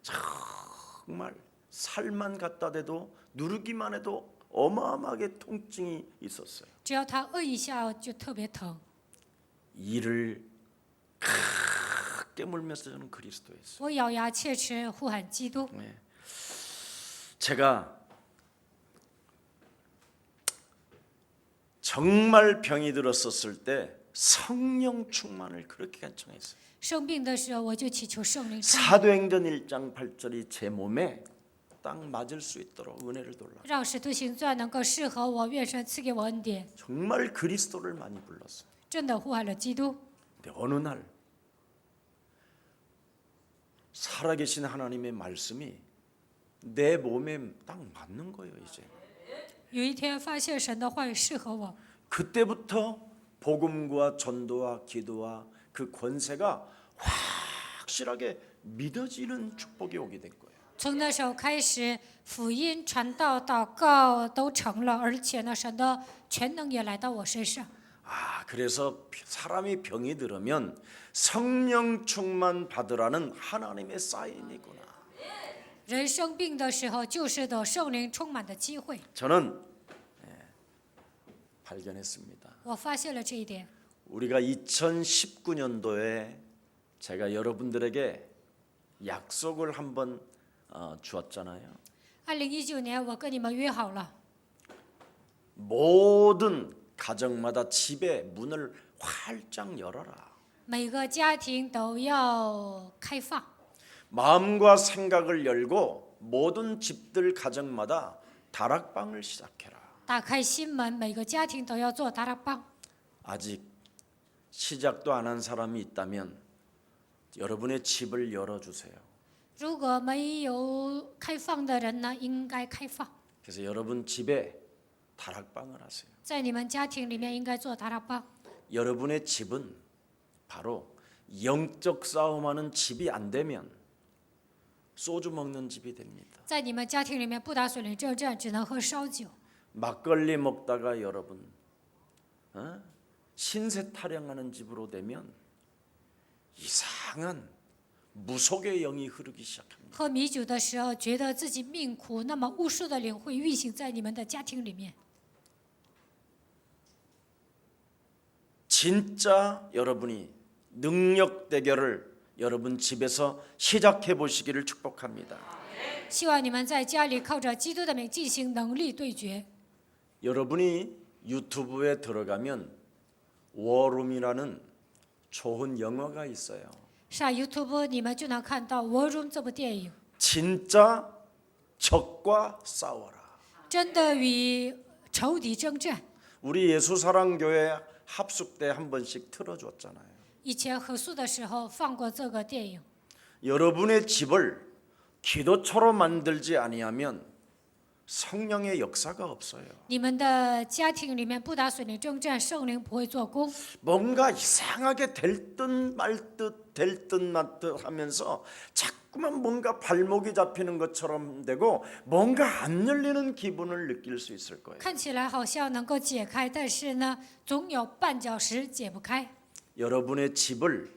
정말 살만 갖다 대도 누르기만 해도 어마어마하게 통증이 있었어요. 只要他摁一下，就特别疼。 이를 크게 물면서 저는 그리스도였어요. 我咬牙切齿呼喊基督。 제가 정말 병이 들었었을 때 성령 충만을 그렇게 간청했어요. 生病的时候，我就祈求圣灵充满， 사도행전 1장 8절이 제 몸에 딱 맞을 수 있도록 은혜를 돌라. 让使徒行传能够适合我，愿神赐给我恩典。 정말 그리스도를 많이 불렀어요. 真的呼喊了基督。 근데 어느 날 살아계신 하나님의 말씀이 내 몸에 딱 맞는 거예요. 이제 有一天发现神的话语适合我， 그때부터 복음과 전도와 기도와 그 권세가 확실하게 믿어지는 축복이 오게 된 거예요. 从那时候开始，福音传道、祷告都成了，而且呢，神的全能也来到我身上。 그래서 사람이 병이 들으면 성령 충만 받으라는 하나님의 사인이구나. 人生病的时候，就是得圣灵充满的机会。 저는 발견했습니다. 我发现了这一点。 우리가 2019년도에 제가 여러분들에게 약속을 한번 주었잖아요. 2019年，我跟你们约好了， 모든 가정마다 집에 문을 활짝 열어라. 每个家庭都要开放， 마음과 생각을 열고 모든 집들 가정마다 다락방을 시작해라. 打开心门，每个家庭都要做达拉邦。 아직 시작도 안 한 사람이 있다면 여러분의 집을 열어주세요. 如果没有开放的人呢，应该开放。 그래서 여러분 집에 다락방을 하세요. 在你们家庭里面应该做达拉邦。 여러분의 집은 바로 영적 싸움하는 집이 안 되면 소주 먹는 집이 됩니다. 在你们家庭里面不打属灵征战，只能喝烧酒。 막걸리 먹다가 여러분 신세 타령하는 집으로 되면 이상한 무속의 영이 흐르기 시작합니다. 喝米酒的时候，觉得自己命苦，那么巫术的灵会运行在你们的家庭里面。 진짜 여러분이 능력 대결을 여러분 집에서 시작해 보시기를 축복합니다. 希望你们在家里靠着基督的名进行能力对决。 여러분이 유튜브에 들어가면 워룸이라는 좋은 영화가 있어요. 上 YouTube 你们就能看到《War Room》这部电影， 진짜 적과 싸워라. 真的与仇敌征战。 우리 예수사랑교회 합숙 때 한 번씩 틀어줬잖아요. 以前合宿的时候放过这个电影。 여러분의 집을 기도처로 만들지 아니하면 성령의 역사가 없어요. 你们的家庭里面不打水灵征战，圣灵不会做工。 뭔가 이상하게 될 듯 말 듯 될 듯 말 듯 하면서 자꾸만 뭔가 발목이 잡히는 것처럼 되고 뭔가 안 열리는 기분을 느낄 수 있을 거예요. 看起来好像能够解开，但是呢，总有绊脚石解不开。 여러분의 집을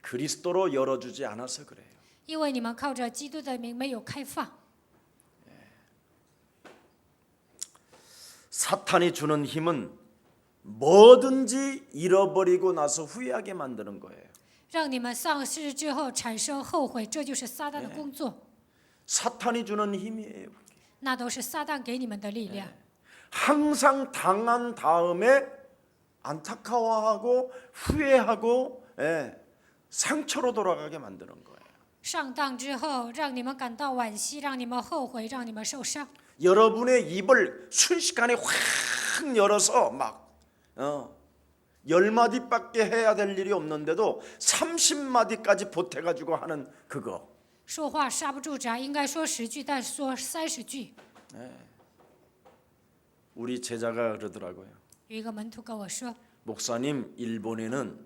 그리스도로 열어주지 않아서 그래요. 因为你们靠着基督的名没有开放。 사탄이 주는 힘은 뭐든지 잃어버리고 나서 후회하게 만드는 거예요. 让你们丧失之后产生后悔，这就是撒旦的工作， 사탄이 주는 힘이에요. 那都是撒旦给你们的力量。 항상 당한 다음에 안타까워하고 후회하고 상처로 돌아가게 만드는 거예요. 上当之后，让你们感到惋惜，让你们后悔，让你们受伤。 여러분의 입을 순식간에 확 열어서 막 10마디밖에 해야 될 일이 없는데도 30마디까지 보태가지고 하는 그거. 说话刹不住闸，应该说10句，但说30句。 우리 제자가 그러더라고요. 有一个门徒跟我说， 목사님, 일본에는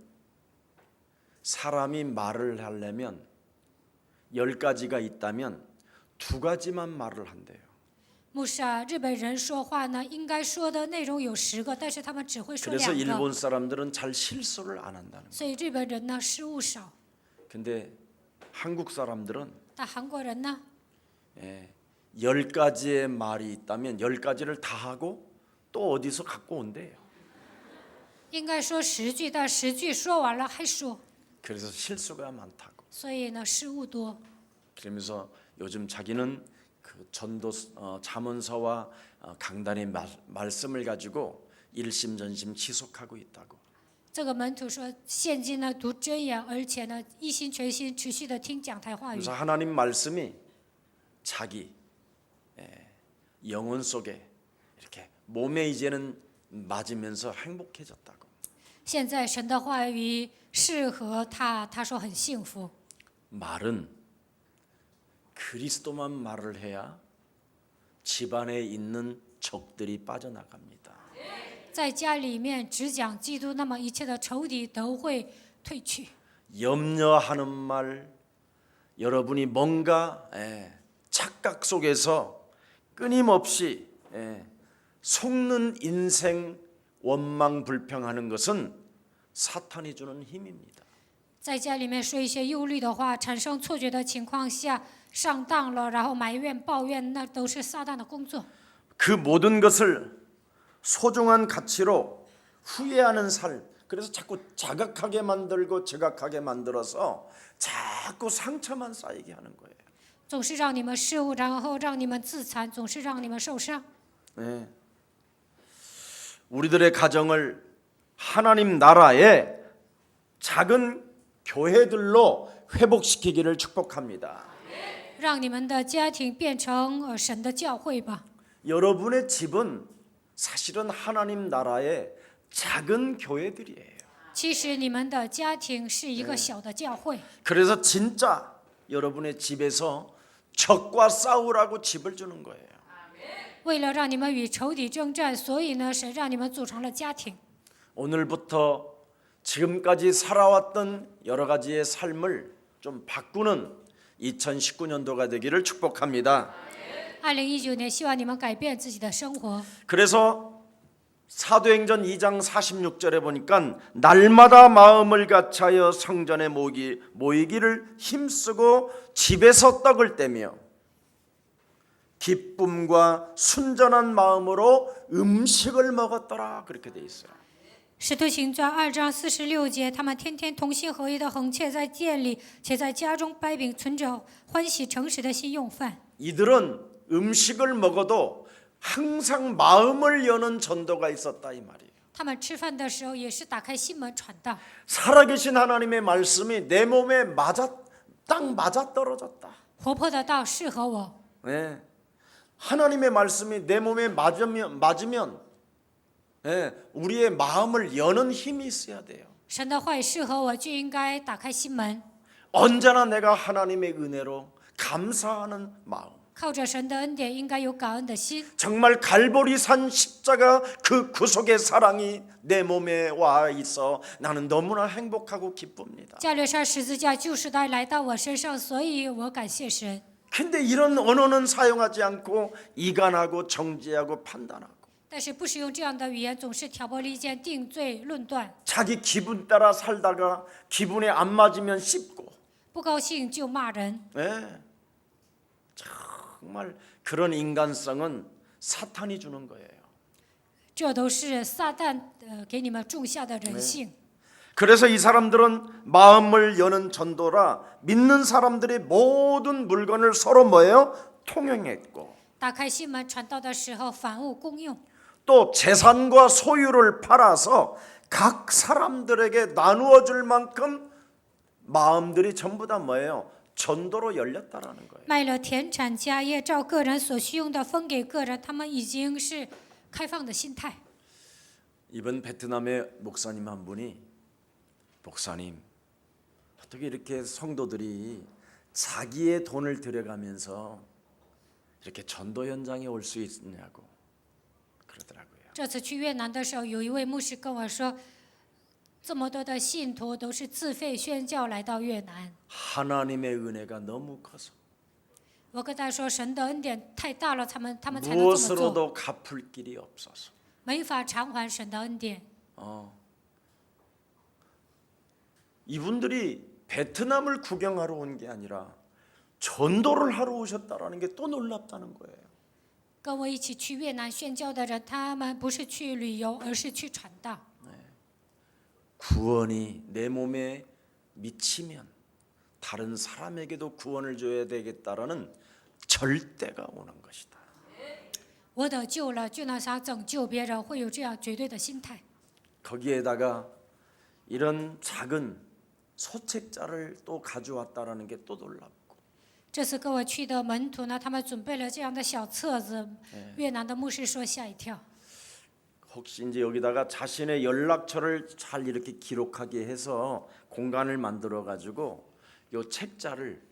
사람이 말을 하려면 10가지가 있다면 2가지만 말을 한대요. 牧师啊，日本人说话呢，应该说的内容有10个，但是他们只会说 그래서 2个， 일본 사람들은 잘 실수를 안 한다는 거예요. 所以日本人呢失误少。 근데 한국 사람들은 但韩国人呢， 10가지의 말이 있다면 10가지를 다 하고 또 어디서 갖고 온대요. 应该说10句，但10句说完了还说， 그래서 실수가 많다고. 所以呢失误多。 그러면서 요즘 자기는 그 전도 잠언서와 강단의 말씀을 가지고 일심전심 지속하고 있다고. 这个门徒说，现今呢读真言，而且呢一心全心持续的听讲台话语。 그래서 하나님 말씀이 자기 영혼 속에 이렇게 몸에 이제는 맞으면서 행복해졌다고. 现在神的话语适合他，他说很幸福。 말은 그리스도만 말을 해야 집안에 있는 적들이 빠져나갑니다. 在家里面只讲基督，那么一切的仇敌都会退去。 염려하는 말, 여러분이 뭔가 착각 속에서 끊임없이 속는 인생 원망 불평하는 것은 사탄이 주는 힘입니다. 在家里面说一些忧虑的话，产生错觉的情况下上当了，然后埋怨抱怨，那都是撒旦的工作。 그 모든 것을 소중한 가치로 후회하는 삶. 그래서 자꾸 자각하게 만들고 제각하게 만들어서 자꾸 상처만 쌓이게 하는 거예요. 总是让你们失误，然后让你们自残，总是让你们受伤。 네. 우리들의 가정을 하나님 나라의 작은 교회들로 회복시키기를 축복합니다. 让你们的家庭变成神的教会吧。 여러분의 집은 사실은 하나님 나라의 작은 교회들이에요. 其实你们的家庭是一个小的教会， 그래서 진짜 여러분의 집에서 적과 싸우라고 집을 주는 거예요. 为了让你们与仇敌征战，所以呢，神让你们组成了家庭。 오늘부터 지금까지 살아왔던 여러 가지의 삶을 좀 바꾸는 2019년도가 되기를 축복합니다. 2019年，希望你们改变自己的生活。 그래서 사도행전 2장 46절에 보니까 날마다 마음을 같이하여 성전에 모이기를 힘쓰고 집에서 떡을 떼며 기쁨과 순전한 마음으로 음식을 먹었더라 그렇게 돼 있어요. 使徒行传2章46节，他们天天同心合一的横切在店里，且在家中掰饼，存着欢喜诚实的心用饭。 이들은 음식을 먹어도 항상 마음을 여는 전도가 있었다 이 말이에요. 他们吃饭的时候也是打开心门传道。 살아계신 하나님의 말씀이 내 몸에 딱 맞아 떨어졌다. 活泼的道适合我， 네. 하나님의 말씀이 내 몸에 맞으면 네, 우리의 마음을 여는 힘이 있어야 돼요. 神的话语适合我，就应该打开心门， 언제나 내가 하나님의 은혜로 감사하는 마음. 靠着神的恩典，应该有感恩的心。 정말 갈보리산 십자가 그 구속의 사랑이 내 몸에 와 있어 나는 너무나 행복하고 기쁩니다. 加略山十字架救世带来到我身上，所以我感谢神。 근데 이런 언어는 사용하지 않고 이간하고 정죄하고 판단하고 但是不使用这样的语言，总是挑拨离间、定罪、论断， 자기 기분 따라 살다가 기분에 안 맞으면 씹고 不高兴就骂人。 네. 정말 그런 인간성은 사탄이 주는 거예요. 这都是撒旦给你们种下的人性。 그래서 이 사람들은 마음을 여는 전도라 믿는 사람들이 모든 물건을 서로 뭐예요? 통용했고 打开心门传道的时候，凡物公用， 또 재산과 소유를 팔아서 각 사람들에게 나누어 줄 만큼 마음들이 전부 다 뭐예요? 전도로 열렸다라는 거예요. 卖了田产家业，照个人所需用的分给个人，他们已经是开放的心态。 이번 베트남의 목사님 한 분이 목사님 어떻게 이렇게 성도들이 자기의 돈을 들여가면서 이렇게 전도 현장에 올 수 있느냐고 그러더라고요. 这次去越南的时候，有一位牧师跟我说，这么多的信徒都是自费宣教来到越南。 하나님의 은혜가 너무 커서 我跟他说，神的恩典太大了，他们才能这么做， 무엇으로도 갚을 길이 없어서 没法偿还神的恩典。 이분들이 베트남을 구경하러 온 게 아니라 전도를 하러 오셨다라는 게 또 놀랍다는 거예요. 跟我一起去越南宣教的人，他们不是去旅游，而是去传道。 구원이 내 몸에 미치면 다른 사람에게도 구원을 줘야 되겠다라는 절대가 오는 것이다. 我得救了，就能想拯救别人，会有这样绝对的心态。 거기에다가 이런 작은 소책자를 또 가져왔다라는 게 또 놀랍고 这次跟我去的门徒呢，他们准备了这样的小册子，越南的牧师说吓一跳。 혹시 이제 여기다가 자신의 연락처를 잘 이렇게 기록하게 해서 공간을 만들어 가지고 요 책자를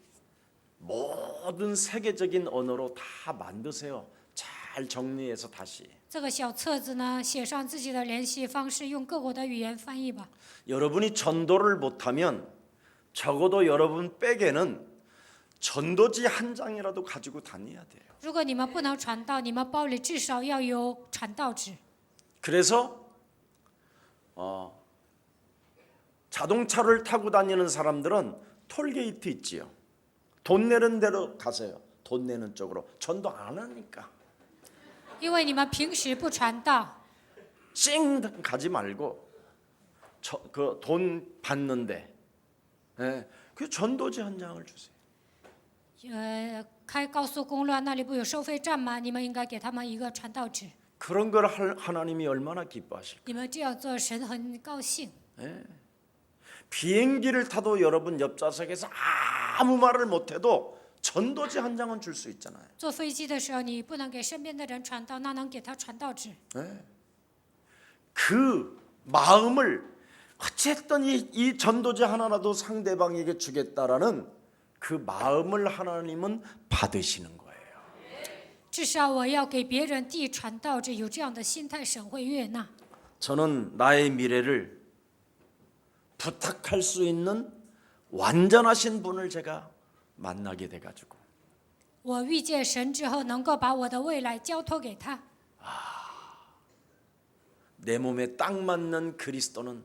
모든 세계적인 언어로 다 만드세요. 잘 정리해서 다시. 这个小册子呢，写上自己的联系方式，用各国的语言翻译吧。 여러분이 전도를 못하면 적어도 여러분 백에는 전도지 한 장이라도 가지고 다녀야 돼요. 如果你们不能传道，你们包里至少要有传道纸。 그래서 자동차를 타고 다니는 사람들은 톨게이트 있지요. 돈 내는 대로 가세요. 돈 내는 쪽으로. 전도 안 하니까. 因为你们平时不传道， 찡 가지 말고 그 돈 받는데 그 전도지 한 장을 주세요. 开高速公路那里不有收费站吗？你们应该给他们一个传道纸。 그런 걸 하나님이 얼마나 기뻐하실까. 你们这样做，神很高兴。 비행기를 타도 여러분 옆좌석에서 아무 말을 못해도 전도지 한 장은 줄 수 있잖아요. 坐飞机的时候，你不能给身边的人传道，那能给他传道纸。 그 마음을 어쨌든 이 전도지 하나라도 상대방에게 주겠다라는 그 마음을 하나님은 받으시는 거예요. 至少我要给别人递传道，这有这样的心态，神会悦纳。 저는 나의 미래를 부탁할 수 있는 완전하신 분을 제가 만나게 돼가지고 我遇见神之后，能够把我的未来交托给他。 내 몸에 딱 맞는 그리스도는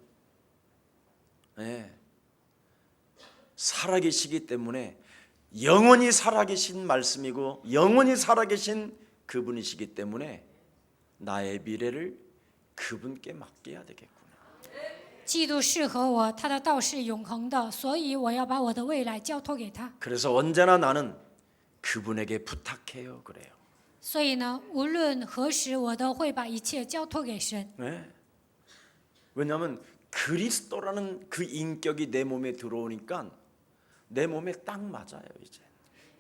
살아계시기 때문에 영원히 살아계신 말씀이고 영원히 살아계신 그분이시기 때문에 나의 미래를 그분께 맡겨야 되겠구나. 基督适合我，他的道是永恒的，所以我要把我的未来交托给他。 그래서 언제나 나는 그분에게 부탁해요. 그래요. 所以呢，无论何时，我都会把一切交托给神。 왜냐하면 그리스도라는 그 인격이 내 몸에 들어오니까 내 몸에 딱 맞아요. 이제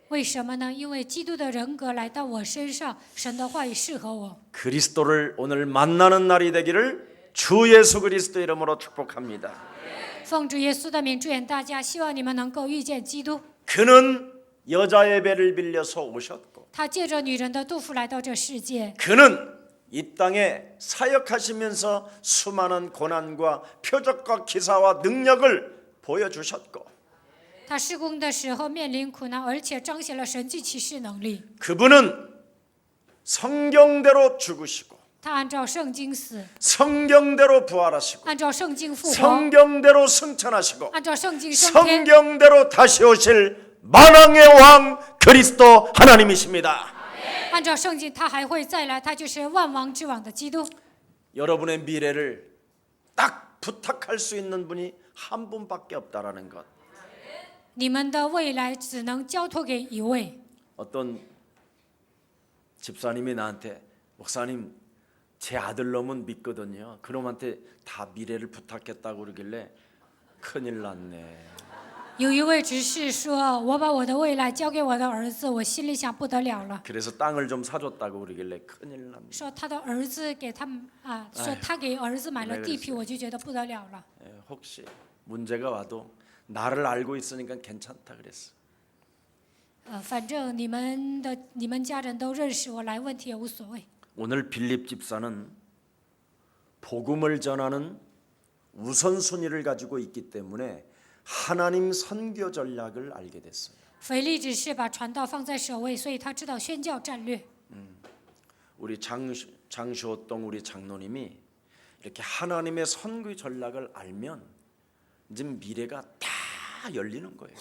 为什么呢？因为基督的人格来到我身上，神的话语适合我。 그리스도를 오늘 만나는 날이 되기를 주 예수 그리스도 이름으로 축복합니다. 奉主耶稣的名祝愿大家，希望你们能够遇见基督。 그는 여자의 배를 빌려서 오셨고 他借着女人的肚腹来到这世界， 그는 이 땅에 사역하시면서 수많은 고난과 표적과 기사와 능력을 보여주셨고 他施工的时候面临苦难，而且彰显了神迹奇事能力。 그분은 성경대로 죽으시고 他按照圣经死， 성경대로 부활하시고 按照圣经复活， 성경대로 승천하시고 按照圣经升天， 성경대로 다시 오실 만왕의 왕 그리스도 하나님이십니다. 按照圣经他还会再来，他就是万王之王的基督。 여러분의 미래를 딱 부탁할 수 있는 분이 한 분밖에 없다라는 것. 你们的未来只能交托给一位。 어떤 집사님이 나한테 목사님 제 아들 놈은 믿거든요. 그놈한테 다 미래를 부탁했다고 그러길래 큰일 났네. 有一位执事说：“我把我的未来交给我的儿子。”我心里想不得了了， 그래서 땅을 좀 사줬다고 그러길래 큰일 났네. 说他的儿子给他们说他给儿子买了地皮，我就觉得不得了了。 혹시 문제가 와도 나를 알고 있으니까 괜찮다 그랬어. 反正你们家人都认识我，来问题也无所谓。 오늘 빌립 집사는 복음을 전하는 우선순위를 가지고 있기 때문에 하나님 선교 전략을 알게 됐어요. 腓力只是把传道放在首位，所以他知道宣教战略。 우리 장시호동 우리 장로님이 이렇게 하나님의 선교 전략을 알면 이제 미래가 다 열리는 거예요.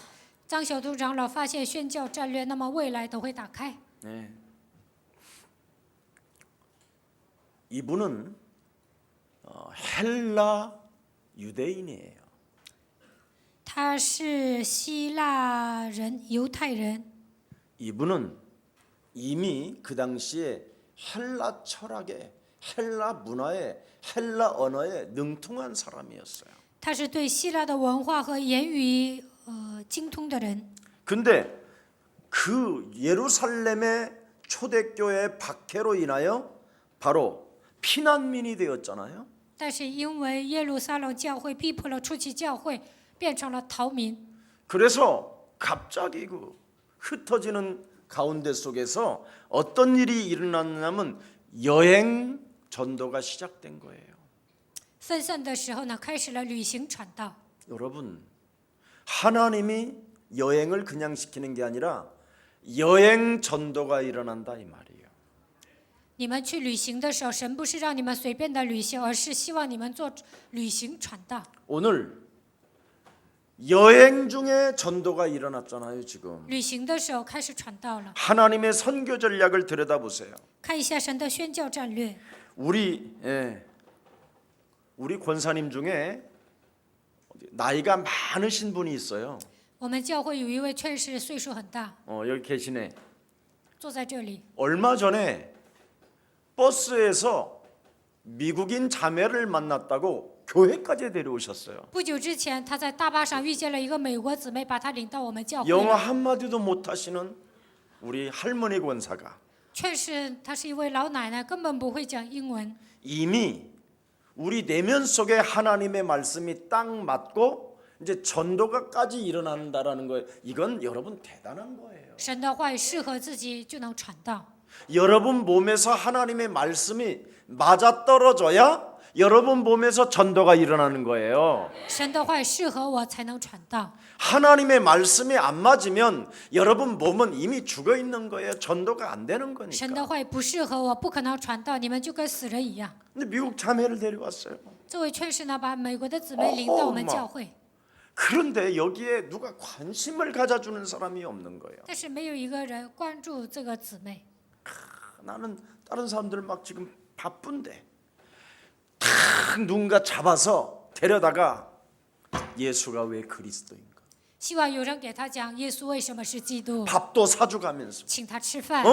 张小杜长老发现宣教战略，那么未来都会打开。 네. 이분은 헬라 유대인이에요. 他是希腊人，犹太人。 이분은 이미 그 당시에 헬라 철학에, 헬라 문화에, 헬라 언어에 능통한 사람이었어요. 他是对希腊的文化和言语精通的人。 근데 그 예루살렘의 초대교회 박해로 인하여 바로 피난민이 되었잖아요. 但是因为耶路撒冷教会逼迫了初期教会，变成了逃民。 그래서 갑자기 그 흩어지는 가운데 속에서 어떤 일이 일어났냐면 여행 전도가 시작된 거예요. 分散的时候呢，开始了旅行传道。 여러분, 하나님이 여행을 그냥 시키는 게 아니라 여행 전도가 일어난다 이 말이에요. 你们去旅行的时候，神不是让你们随便的旅行，而是希望你们做旅行传道。 오늘 여행 중에 전도가 일어났잖아요, 지금. 旅行的时候开始传道了。 하나님의 선교 전략을 들여다보세요. 看一下神的宣教战略。 우리 권사님 중에 나이가 많으신 분이 있어요. 我们教会有一位劝士，岁数很大， 여기 계시네. 坐在这里。 얼마 전에 버스에서 미국인 자매를 만났다고 교회까지 데려오셨어요. 不久之前，他在大巴上遇见了一个美国姊妹，把她领到我们教会 영어 了。 한마디도 못하시는 우리 할머니 권사가 劝士她是一位老奶奶，根本不会讲英文。 이미 우리 내면 속에 하나님의 말씀이 딱 맞고 이제 전도가까지 일어난다라는 거예요. 이건 여러분 대단한 거예요. 神的话语适合自己就能传道。 여러분 몸에서 하나님의 말씀이 맞아떨어져야 여러분 몸에서 전도가 일어나는 거예요. 神的话适合我才能传道。 하나님의 말씀이 안 맞으면 여러분 몸은 이미 죽어 있는 거예요. 전도가 안 되는 神的 거니까. 话不适合我，不可能传道，你们就跟死人一样。 근데 미국 자매를 데려왔어요. 这位劝士呢，把美国的姊妹领到我们教会， 그런데 여기에 누가 관심을 가져주는 사람이 없는 거예요. 但是没有一个人关注这个姊妹。 나는 다른 사람들 막 지금 바쁜데 탁 누군가 잡아서 데려다가 예수가 왜 그리스도인가? 希望有人给他讲耶稣为什么是基督， 밥도 사주가면서 请他吃饭。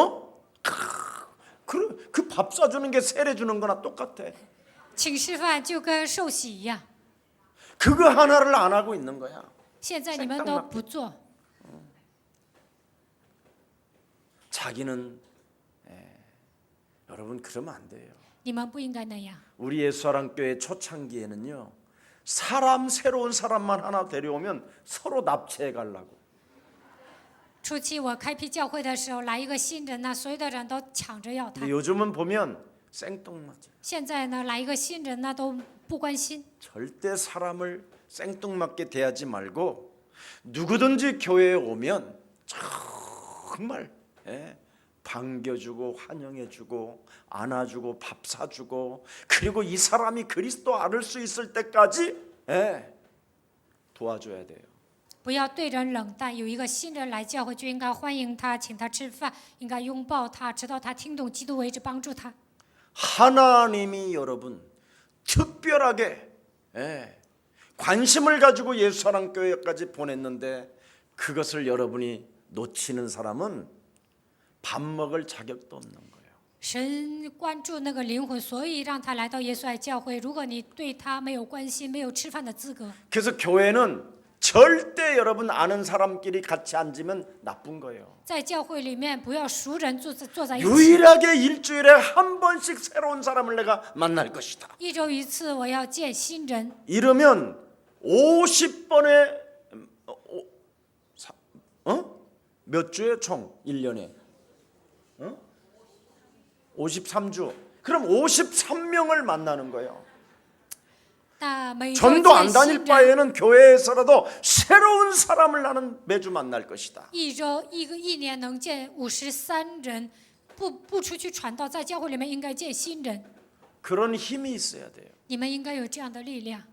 그 밥 사주는 게 세례 주는 거나 똑같아. 请吃饭就跟受洗一样。 그거 하나를 안 하고 있는 거야. 现在你们都不做， 자기는 여러분 그러면 안 돼요. 你们不应该那样。 우리 예수사랑교회 초창기에는요. 새로운 사람만 하나 데려오면 서로 납치해 가려고. 初期我开辟教会的时候，来一个新人呢，所有的人都抢着要他 근데 。 요즘은 보면 생뚱맞아. 现在呢，来一个新人呢，都不关心。 절대 사람을 생뚱맞게 대하지 말고 누구든지 교회에 오면 정말 반겨주고 환영해주고 안아주고 밥 사주고 그리고 이 사람이 그리스도 알을 수 있을 때까지 도와줘야 돼요. 不要对人冷淡。有一个新人来教会，就应该欢迎他，请他吃饭，应该拥抱他，直到他听懂基督为止，帮助他。 하나님이 여러분 특별하게 관심을 가지고 예수사랑교회까지 보냈는데 그것을 여러분이 놓치는 사람은 밥 먹을 자격도 없는 거예요. 神关注那个灵魂，所以让他来到耶稣爱教会。如果你对他没有关心，没有吃饭的资格， 그래서 교회는 절대 여러분 아는 사람끼리 같이 앉으면 나쁜 거예요. 在教会里面不要熟人坐在一起。 유일하게 일주일에 한 번씩 새로운 사람을 내가 만날 것이다. 一周一次，我要见新人。 이러면 50번에 몇 주에 총 1년에 53주. 그럼 53명을 만나는 거예요. 那每周 전도 안 见 다닐 新人， 바에는 교회에서라도 새로운 사람을 나는 매주 만날 것이다. 一年能见53人，不出去传道，在教会里面应该见新人。 그런 힘이 있어야 돼요. 你们应该有这样的力量，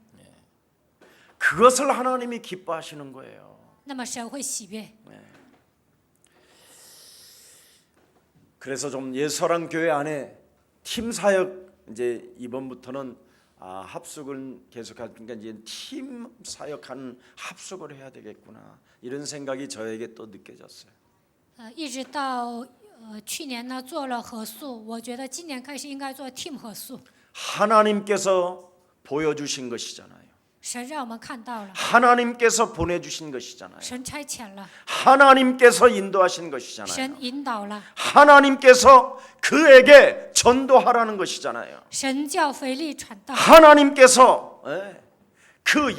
그것을 하나님이 기뻐하시는 거예요. 那么神会喜悦。 그래서 좀 예수사랑 교회 안에 팀 사역 이제 이번부터는 합숙을 계속하니까 이제 팀 사역하는 합숙을 해야 되겠구나 이런 생각이 저에게 또 느껴졌어요. 一直到去年呢做了合宿，我觉得今年开始应该做 team 合宿。 하나님께서 보여주신 것이잖아요. 神让我们看到了， 하나님께서 보내주신 것이잖아요. 神差遣了， 하나님께서 인도하신 것이잖아요. 神引导了， 하나님께서 그에게 전도하라는 것이잖아요. 神叫腓力传道， 하나님께서 그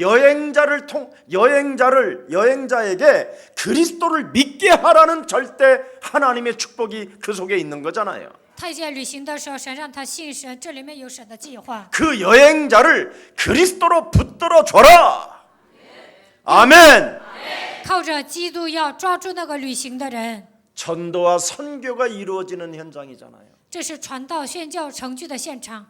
여행자에게 그리스도를 믿게 하라는 절대 하나님의 축복이 그 속에 있는 거잖아요. 太监旅行的时候，神让他信神，这里面有神的计划。 그 여행자를 그리스도로 붙들어 줘라. 아멘. 靠着基督要抓住那个旅行的人， 전도와 선교가 이루어지는 현장이잖아요. 这是传道宣教成句的现场。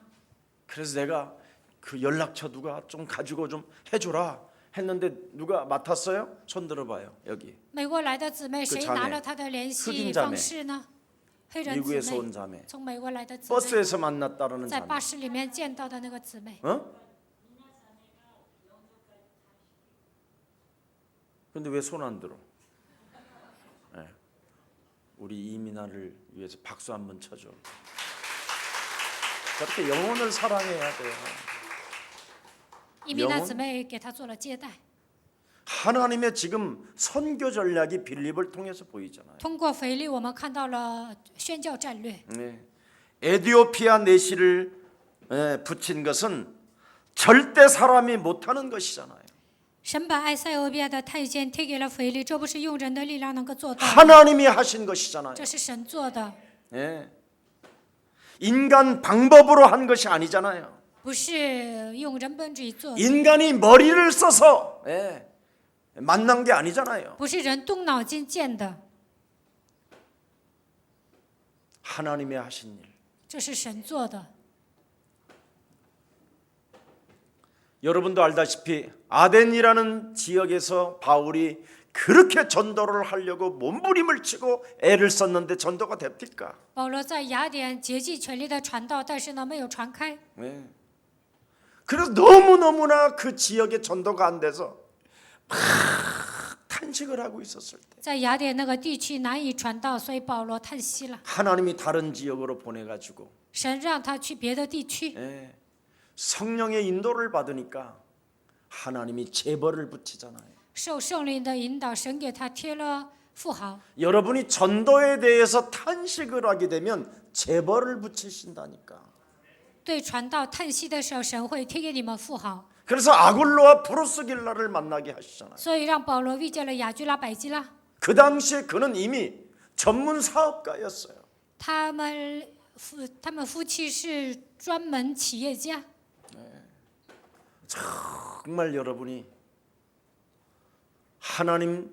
그래서 내가 그 연락처 누가 좀 가지고 좀 해줘라 했는데 누가 맡았어요? 손 들어봐요. 여기 美国来的姊妹，谁 자매 拿了他的联系 흑인 자매 方式呢？黑人姊 미국에서 妹 온 ， 자매 从美国来的姊妹， 버스에서 만났다라는 在 자매. 巴士里面见到的那个姊妹。 근데 왜 손 안 들어? 우리 이민아를 위해서 박수 한번 쳐줘. 저렇게 영혼을 사랑해야 돼요. 伊米娜姊妹给他做了接待。 하나님의 지금 선교 전략이 빌립을 통해서 보이잖아요. 通过腓力，我们看到了宣教战略。 에디오피아 내시를 붙인 것은 절대 사람이 못하는 것이잖아요. 神把埃塞俄比亚的太监贴给了腓力，这不是用人的力量能够做到的， 하나님이 하신 것이잖아요. 这是神做的。 예. 인간 방법으로 한 것이 아니잖아요. 不是用人本主义做的， 인간이 머리를 써서 예. 만난 게 아니잖아요. 不是人动脑筋建的， 하나님의 하신 일. 这是神做的。 여러분도 알다시피 아덴이라는 지역에서 바울이 그렇게 전도를 하려고 몸부림을 치고 애를 썼는데 전도가 됩니까? 保罗在雅典竭尽全力的传道，但是呢没有传开， 네. 그래서 너무너무나 그 지역에 전도가 안 돼서 막 탄식을 하고 있었을 때 在雅典那个地区难以传道，所以保罗叹息了。 하나님이 다른 지역으로 보내가지고 神让他去别的地区， 예. 성령의 인도를 받으니까 하나님이 재벌을 붙이잖아요. 受圣灵的引导，神给他贴了富豪。 여러분이 전도에 대해서 탄식을 하게 되면 재벌을 붙이신다니까. 对传道叹息的时候，神会贴给你们富豪， 그래서 아굴로와 프로스길라를 만나게 하시잖아요. 所以让保罗遇见了雅居拉、百基拉， 그 당시에 그는 이미 전문 사업가였어요. 他们夫妻是专门企业家。 정말 여러분이 하나님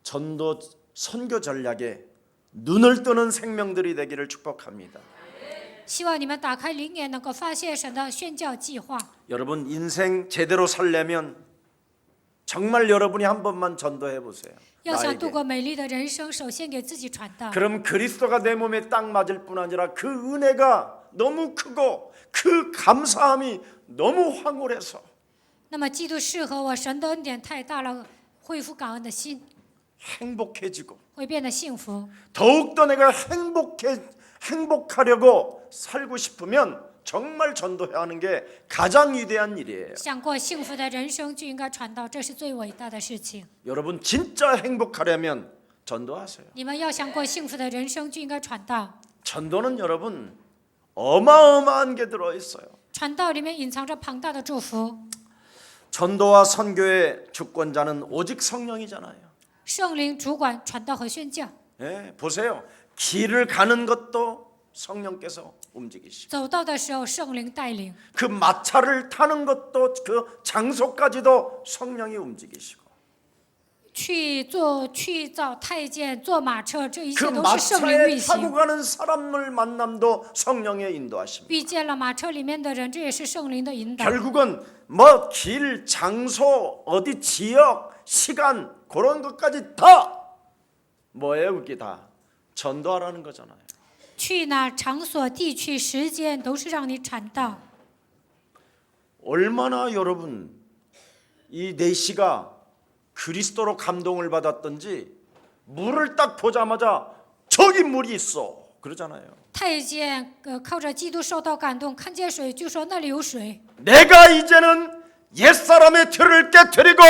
전도 선교 전략에 눈을 뜨는 생명들이 되기를 축복합니다. 希望你们打开灵眼，能够发现神的宣教计划。 여러분 인생 제대로 살려면 정말 여러분이 한 번만 전도해 보세요. 要想度 나에게. 过美丽的人生，首先给自己传道。 그럼 그리스도가 내 몸에 딱 맞을 뿐 아니라 그 은혜가 너무 크고 그 감사함이 너무 황홀해서 那么基督适合我，神的恩典太大了，恢复感恩的心， 행복해지고 会变得幸福。 더욱더 내가 행복하려고 살고 싶으면 정말 전도해야 하는 게 가장 위대한 일이에요. 想过幸福的人生，就应该传道，这是最伟大的事情。 여러분 진짜 행복하려면 전도하세요. 你们要想过幸福的人生，就应该传道。 전도는 여러분 어마어마한 게 들어있어요. 传道里面隐藏着庞大的祝福。 전도와 선교의 주권자는 오직 성령이잖아요. 圣灵主管传道和宣教， 예, 보세요. 길을 가는 것도 성령께서 움직이시고 走道的时候圣灵带领， 그 마차를 타는 것도 그 장소까지도 성령이 움직이시고 去找太监、坐马车，这一 그 切都是圣灵 마차에 运 타고 行。 가는 사람을 만남도 성령의 인도하십니다. 遇见了马车里面的人，这也是圣灵的引导。 결국은 뭐 길, 장소, 어디 지역, 시간 그런 것까지 다 뭐예요? 그게 다 전도하라는 거잖아요. 去哪儿、场所、地区、时间，都是让你传道。 얼마나 여러분 이 내시가 그리스도로 감동을 받았던지 물을 딱 보자마자 저기 물이 있어 그러잖아요. 太监靠着基督受到感动，看见水就说那里有水。 내가 이제는 옛사람의 틀을 깨뜨리고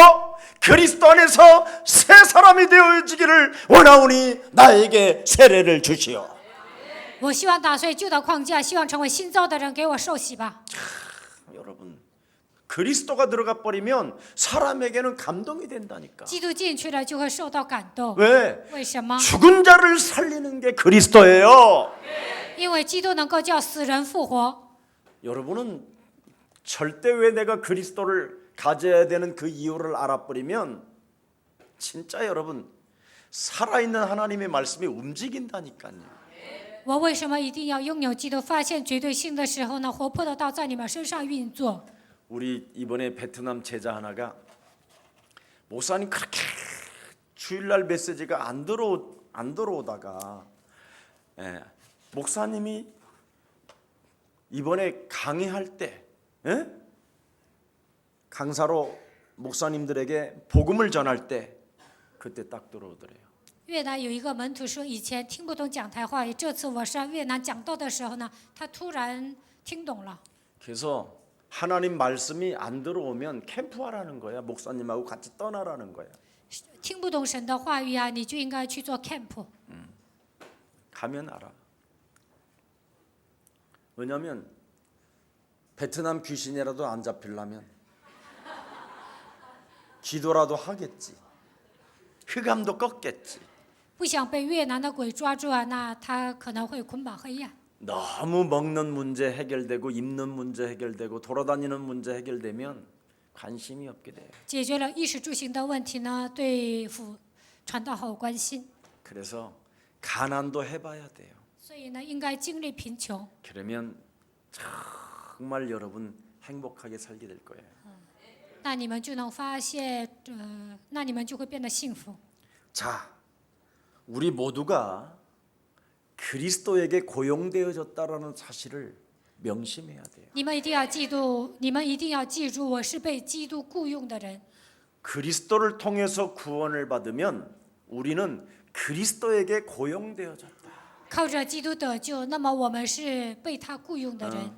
그리스도 안에서 새 사람이 되어지기를 원하오니 나에게 세례를 주시오. 我希望打碎旧的框架，希望成为新造的人，给我受洗吧。 여러분 그리스도가 들어가 버리면 사람에게는 감동이 된다니까. 基督进去了就会受到感动。 왜? 为什么？ 죽은 자를 살리는 게 그리스도예요. 因为基督能够叫死人复活。 여러분은 절대 왜 내가 그리스도를 가져야 되는 그 이유를 알아버리면 진짜 여러분 살아있는 하나님의 말씀이 움직인다니까요. 我为什么一定要拥有基督？发现绝对性的时候呢，活泼的道在你们身上运作。 우리 이번에 베트남 제자 하나가 목사님 그렇게 주일날 메시지가 안 들어오다가 목사님이 이번에 강의할 때 강사로 목사님들에게 복음을 전할 때 그때 딱 들어오더래요. 越南有一个门徒说，以前听不懂讲台话，这次我上越南讲道的时候呢，他突然听懂了。 그래서 하나님 말씀이 안 들어오면 캠프하라는 거야. 목사님하고 같이 떠나라는 거야. 听不懂神的话语啊，你就应该去做 camp。 가면 알아. 왜냐하면 베트남 귀신이라도 안 잡히려면 기도라도 하겠지. 흑암도 꺾겠지. 不想被越南的鬼抓住啊，那他可能会捆绑黑暗。 너무 먹는 문제 해결되고 입는 문제 해결되고 돌아다니는 문제 해결되면 관심이 없게 돼요. 解决了衣食住行的问题呢，对传道好有关心， 그래서 가난도 해봐야 돼요. 所以呢，应该经历贫穷， 그러면 정말 여러분 행복하게 살게 될 거예요. 那你们就能发现，那你们就会变得幸福。 자, 우리 모두가 그리스도에게 고용되어졌다라는 사실을 명심해야 돼요. 你们一定要记住，你们一定要记住，我是被基督雇佣的人。 그리스도를 통해서 구원을 받으면 우리는 그리스도에게 고용되어졌다. 靠着基督得救，那么我们是被他雇佣的人。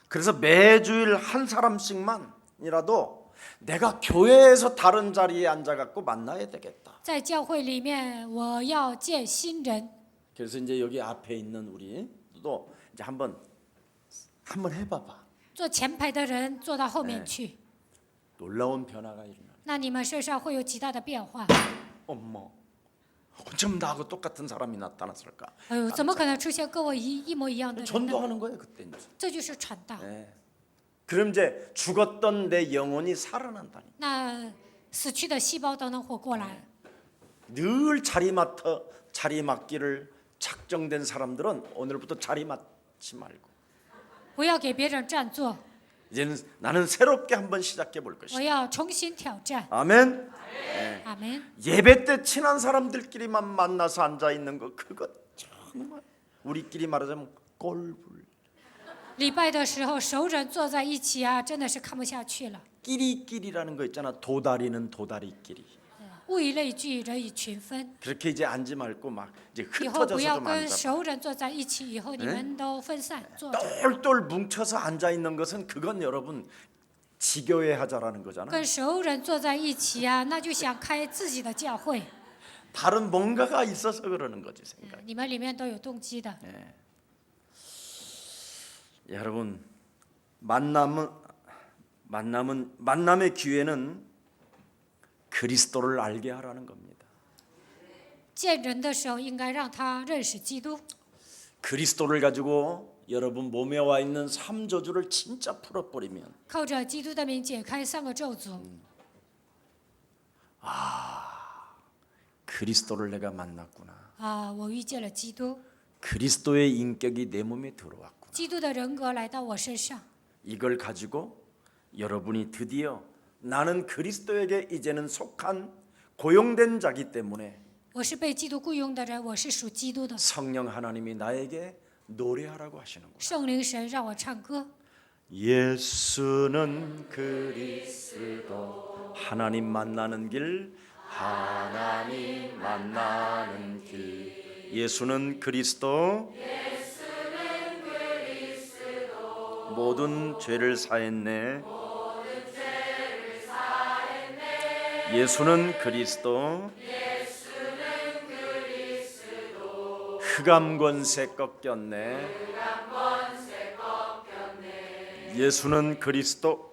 그래서 매주일 한 사람씩만이라도 내가 교회에서 다른 자리에 앉아갖고 만나야 되겠다. 在教会里面，我要见新人。 그래서 이제 여기 앞에 있는 우리도 이제 한번 해봐봐. 坐前排的人坐到后面去， 놀라운 변화가 일어나. 那你们身上会有极大的变化。 어머, 어쩜 나하고 똑같은 사람이 나타났을까? 哎呦，怎么可能出现跟我一模一样的人呢？ 전도하는 거예요 그때 이제. 这就是传道。 네. 그럼 이제 죽었던 내 영혼이 살아난다니. 那死去的细胞都能活过来。 늘 자리 맡기를 작정된 사람들은 오늘부터 자리 맡지 말고 不要给别人占座， 이제는 나는 새롭게 한번 시작해 볼 我 것이다. 要重新挑战。 아멘. 阿门。 예배 때 친한 사람들끼리만 만나서 앉아 있는 거 그거 정말 우리끼리 말하자면 꼴불. 礼拜的时候，熟人坐在一起啊，真的是看不下去了。 끼리끼리라는 거 있잖아. 도다리는 도다리끼리. 物以类聚，人以群分。 그렇게 이제 앉지 말고 막 이제 以后不 흩어져서 要 좀 跟 앉아. 熟人坐在一起，以后你们都分散坐着。 똘똘 뭉쳐서 앉아 있는 것은 그건 여러분 지교회 하자라는 거잖아. 跟熟人坐在一起啊，那就想开自己的教会。 다른 뭔가가 있어서 그러는 거지 생각. 你们里面都有动机的。 여러분 만남의 기회는 그리스도를 알게 하라는 겁니다. 见人的时候，应该让他认识基督。 그리스도를 가지고 여러분 몸에 와 있는 삼저주를 진짜 풀어버리면 靠着基督的名解开3个咒诅。 그리스도를 내가 만났구나. 啊，我遇见了基督， 그리스도의 인격이 내 몸에 들어왔구나. 基督的人格来到我身上。 이걸 가지고 여러분이 드디어 나는 그리스도에게 이제는 속한 고용된 자기 때문에 我是被基督雇佣的人，我是属基督的。 성령 하나님이 나에게 노래하라고 하시는구나. 圣灵神让我唱歌。 예수는 그리스도 하나님 만나는 길 하나님 만나는 길 예수는 그리스도 모든 죄를 사했네 예수는 그리스도 흑암 권세 꺾였네 예수는 그리스도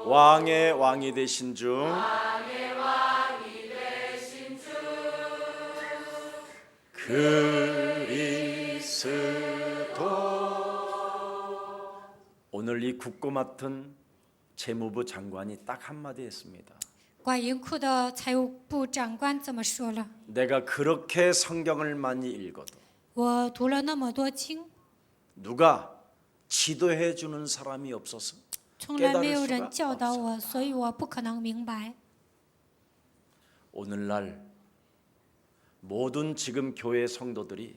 왕의 왕이 되신 주 그리스도 오늘 이 국고 맡은 재무부 장관이 딱 한마디 했습니다. 管银库的财务部长官这么说了： 내가 그렇게 성경을 많이 읽어도 我读了那么多经， 누가 지도해 주는 사람이 없어서 从来没有人教导我，所以我不可能明白。 오늘날 모든 지금 교회 성도들이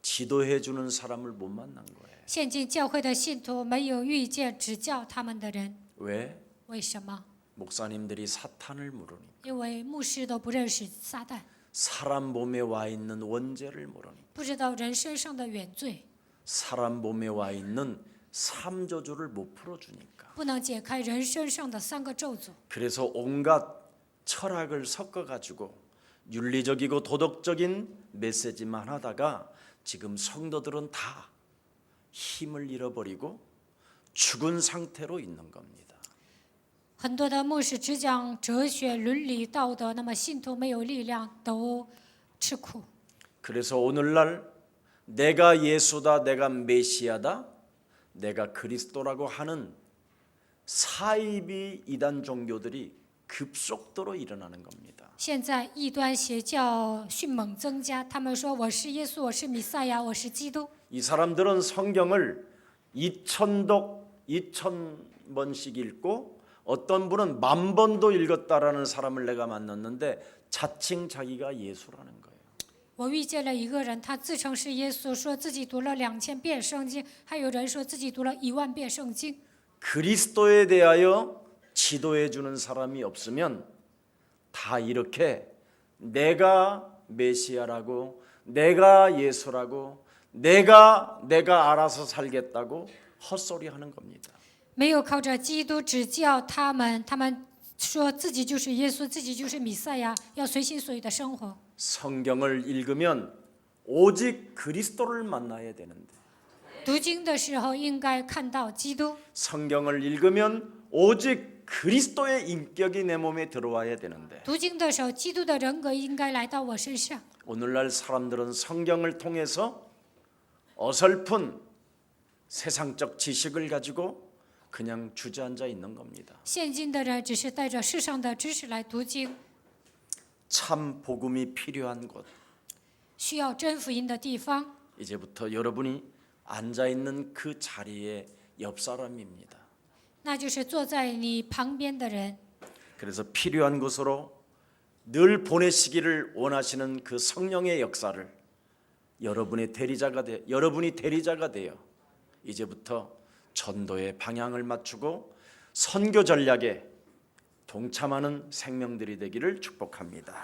지도해 주는 사람을 못 만난 거예요. 现今教会的信徒没有遇见指教他们的人， 왜? 为什么？ 목사님들이 사탄을 모르니 因为牧师都不认识撒旦， 사람 몸에 와 있는 원죄를 모르니 不知道人身上的原罪， 사람 몸에 와 있는 삼저주를 못 풀어주니까 不能解开人身上的3个咒诅， 그래서 온갖 철학을 섞어가지고 윤리적이고 도덕적인 메시지만 하다가 지금 성도들은 다 힘을 잃어버리고 죽은 상태로 있는 겁니다. 很多的牧师只讲哲学、伦理、道德，那么信徒没有力量，都吃苦。 그래서 오늘날 내가 예수다, 내가 메시아다, 내가 그리스도라고 하는 사이비 이단 종교들이 급속도로 일어나는 겁니다. 现在异端邪教迅猛增加，他们说我是耶稣，我是弥赛亚，我是基督。 이 사람들은 성경을 2000독, 2000번씩 읽고 어떤 분은 10,000번도 읽었다라는 사람을 내가 만났는데 자칭 자기가 예수라는 거예요. 我遇见了一个人，他自称是耶稣，说自己读了2000遍圣经，还有人说自己读了10000遍圣经。 그리스도에 대하여 지도해 주는 사람이 없으면 다 이렇게 내가 메시아라고, 내가 예수라고, 내가 알아서 살겠다고 헛소리하는 겁니다. 没有靠着基督指教他们，他们说自己就是耶稣，自己就是弥赛亚，要随心所欲的生活。 성경을 읽으면 오직 그리스도를 만나야 되는데 读经的时候应该看到基督， 성경을 읽으면 오직 그리스도의 인격이 내 몸에 들어와야 되는데 读经的时候基督的人格应该来到我身上。 오늘날 사람들은 성경을 통해서 어설픈 세상적 지식을 가지고 그냥 주저앉아 있는 겁니다. 现今的人只是带着世上的知识来读经， 참 복음이 필요한 곳. 需要真福音的地方， 이제부터 여러분이 앉아 있는 그 자리의 옆 사람입니다. 那就是坐在你旁边的人。 그래서 필요한 곳으로 늘 보내시기를 원하시는 그 성령의 역사를 여러분이 대리자가 되어 이제부터 전도의 방향을 맞추고 선교 전략에 동참하는 생명들이 되기를 축복합니다.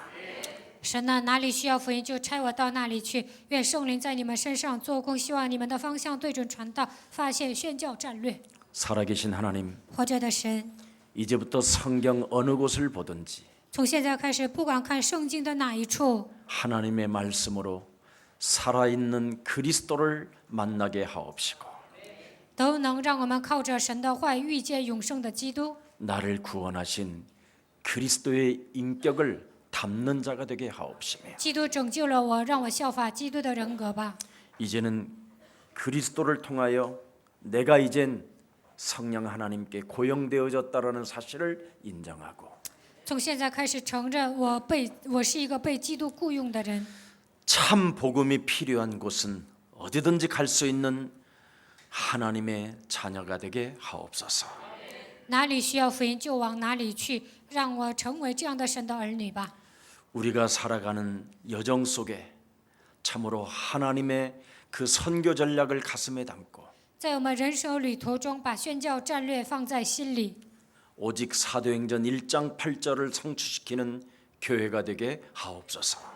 神呢，哪里需要福音就差我到那里去。愿圣灵在你们身上做工，希望你们的方向对准传道，发现宣教战略。 살아계신 하나님, 活着的神， 이제부터 성경 어느 곳을 보든지 从现在开始，不管看圣经的哪一处， 하나님의 말씀으로 살아있는 그리스도를 만나게 하옵시고 都能让我们靠着神的话遇见永生的基督， 나를 구원하신 그리스도의 인격을 담는 자가 되게 하옵시며 基督拯救了我，让我效法基督的人格吧。 이제는 그리스도를 통하여 내가 이젠 성령 하나님께 고용되어졌다라는 사실을 인정하고 从现在开始承认我是一个被基督雇佣的人。 참 복음이 필요한 곳은 어디든지 갈 수 있는 하나님의 자녀가 되게 하옵소서. 哪里需要福音就往哪里去，让我成为这样的神的儿女吧。 우리가 살아가는 여정 속에 참으로 하나님의 그 선교 전략을 가슴에 담고 在我们人生旅途中，把宣教战略放在心里， 오직 사도행전 1장 8절을 성취시키는 교회가 되게 하옵소서.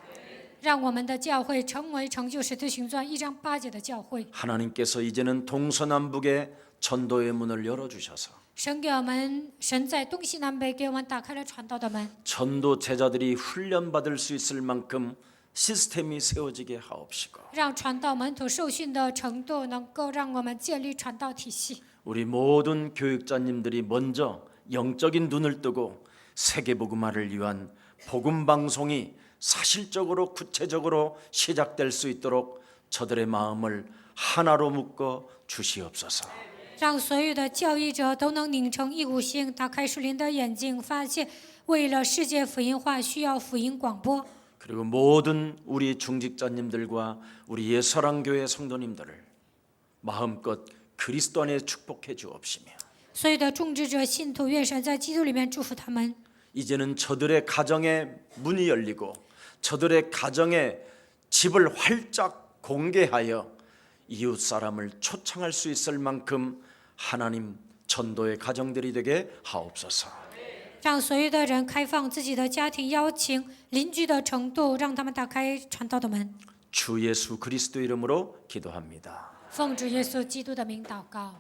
让我们的教会成为成就使徒行传1章8节的教会。 하나님께서 이제는 동서남북에 전도의 문을 열어주셔서 神在东西南北给我们打开了传道的门， 전도 제자들이 훈련받을 수 있을 만큼 시스템이 세워지게 하옵시고 让传道门徒受训的程度能够让我们建立传道体系。 우리 모든 교육자님들이 먼저 영적인 눈을 뜨고 세계복음화를 위한 복음 방송이 사실적으로 구체적으로 시작될 수 있도록 저들의 마음을 하나로 묶어 주시옵소서. 让所有的教义者都能拧成一股心，打开属灵的眼睛，发现为了世界福音化，需要福音广播。 그리고 모든 우리 중직자님들과 우리 예서랑교회 성도님들을 마음껏 그리스도 안에 축복해 주옵시며 所有的种植者、信徒，愿神在基督里面祝福他们。 이제는 저들의 가정의 문이 열리고 저들의 가정의 집을 활짝 공개하여 이웃 사람을 초청할 수 있을 만큼 하나님 전도의 가정들이 되게 하옵소서. 让所有的人开放自己的家庭，邀请邻居的程度，让他们打开传道的门。 주 예수 그리스도 이름으로 기도합니다. 奉主耶稣基督的名祷告。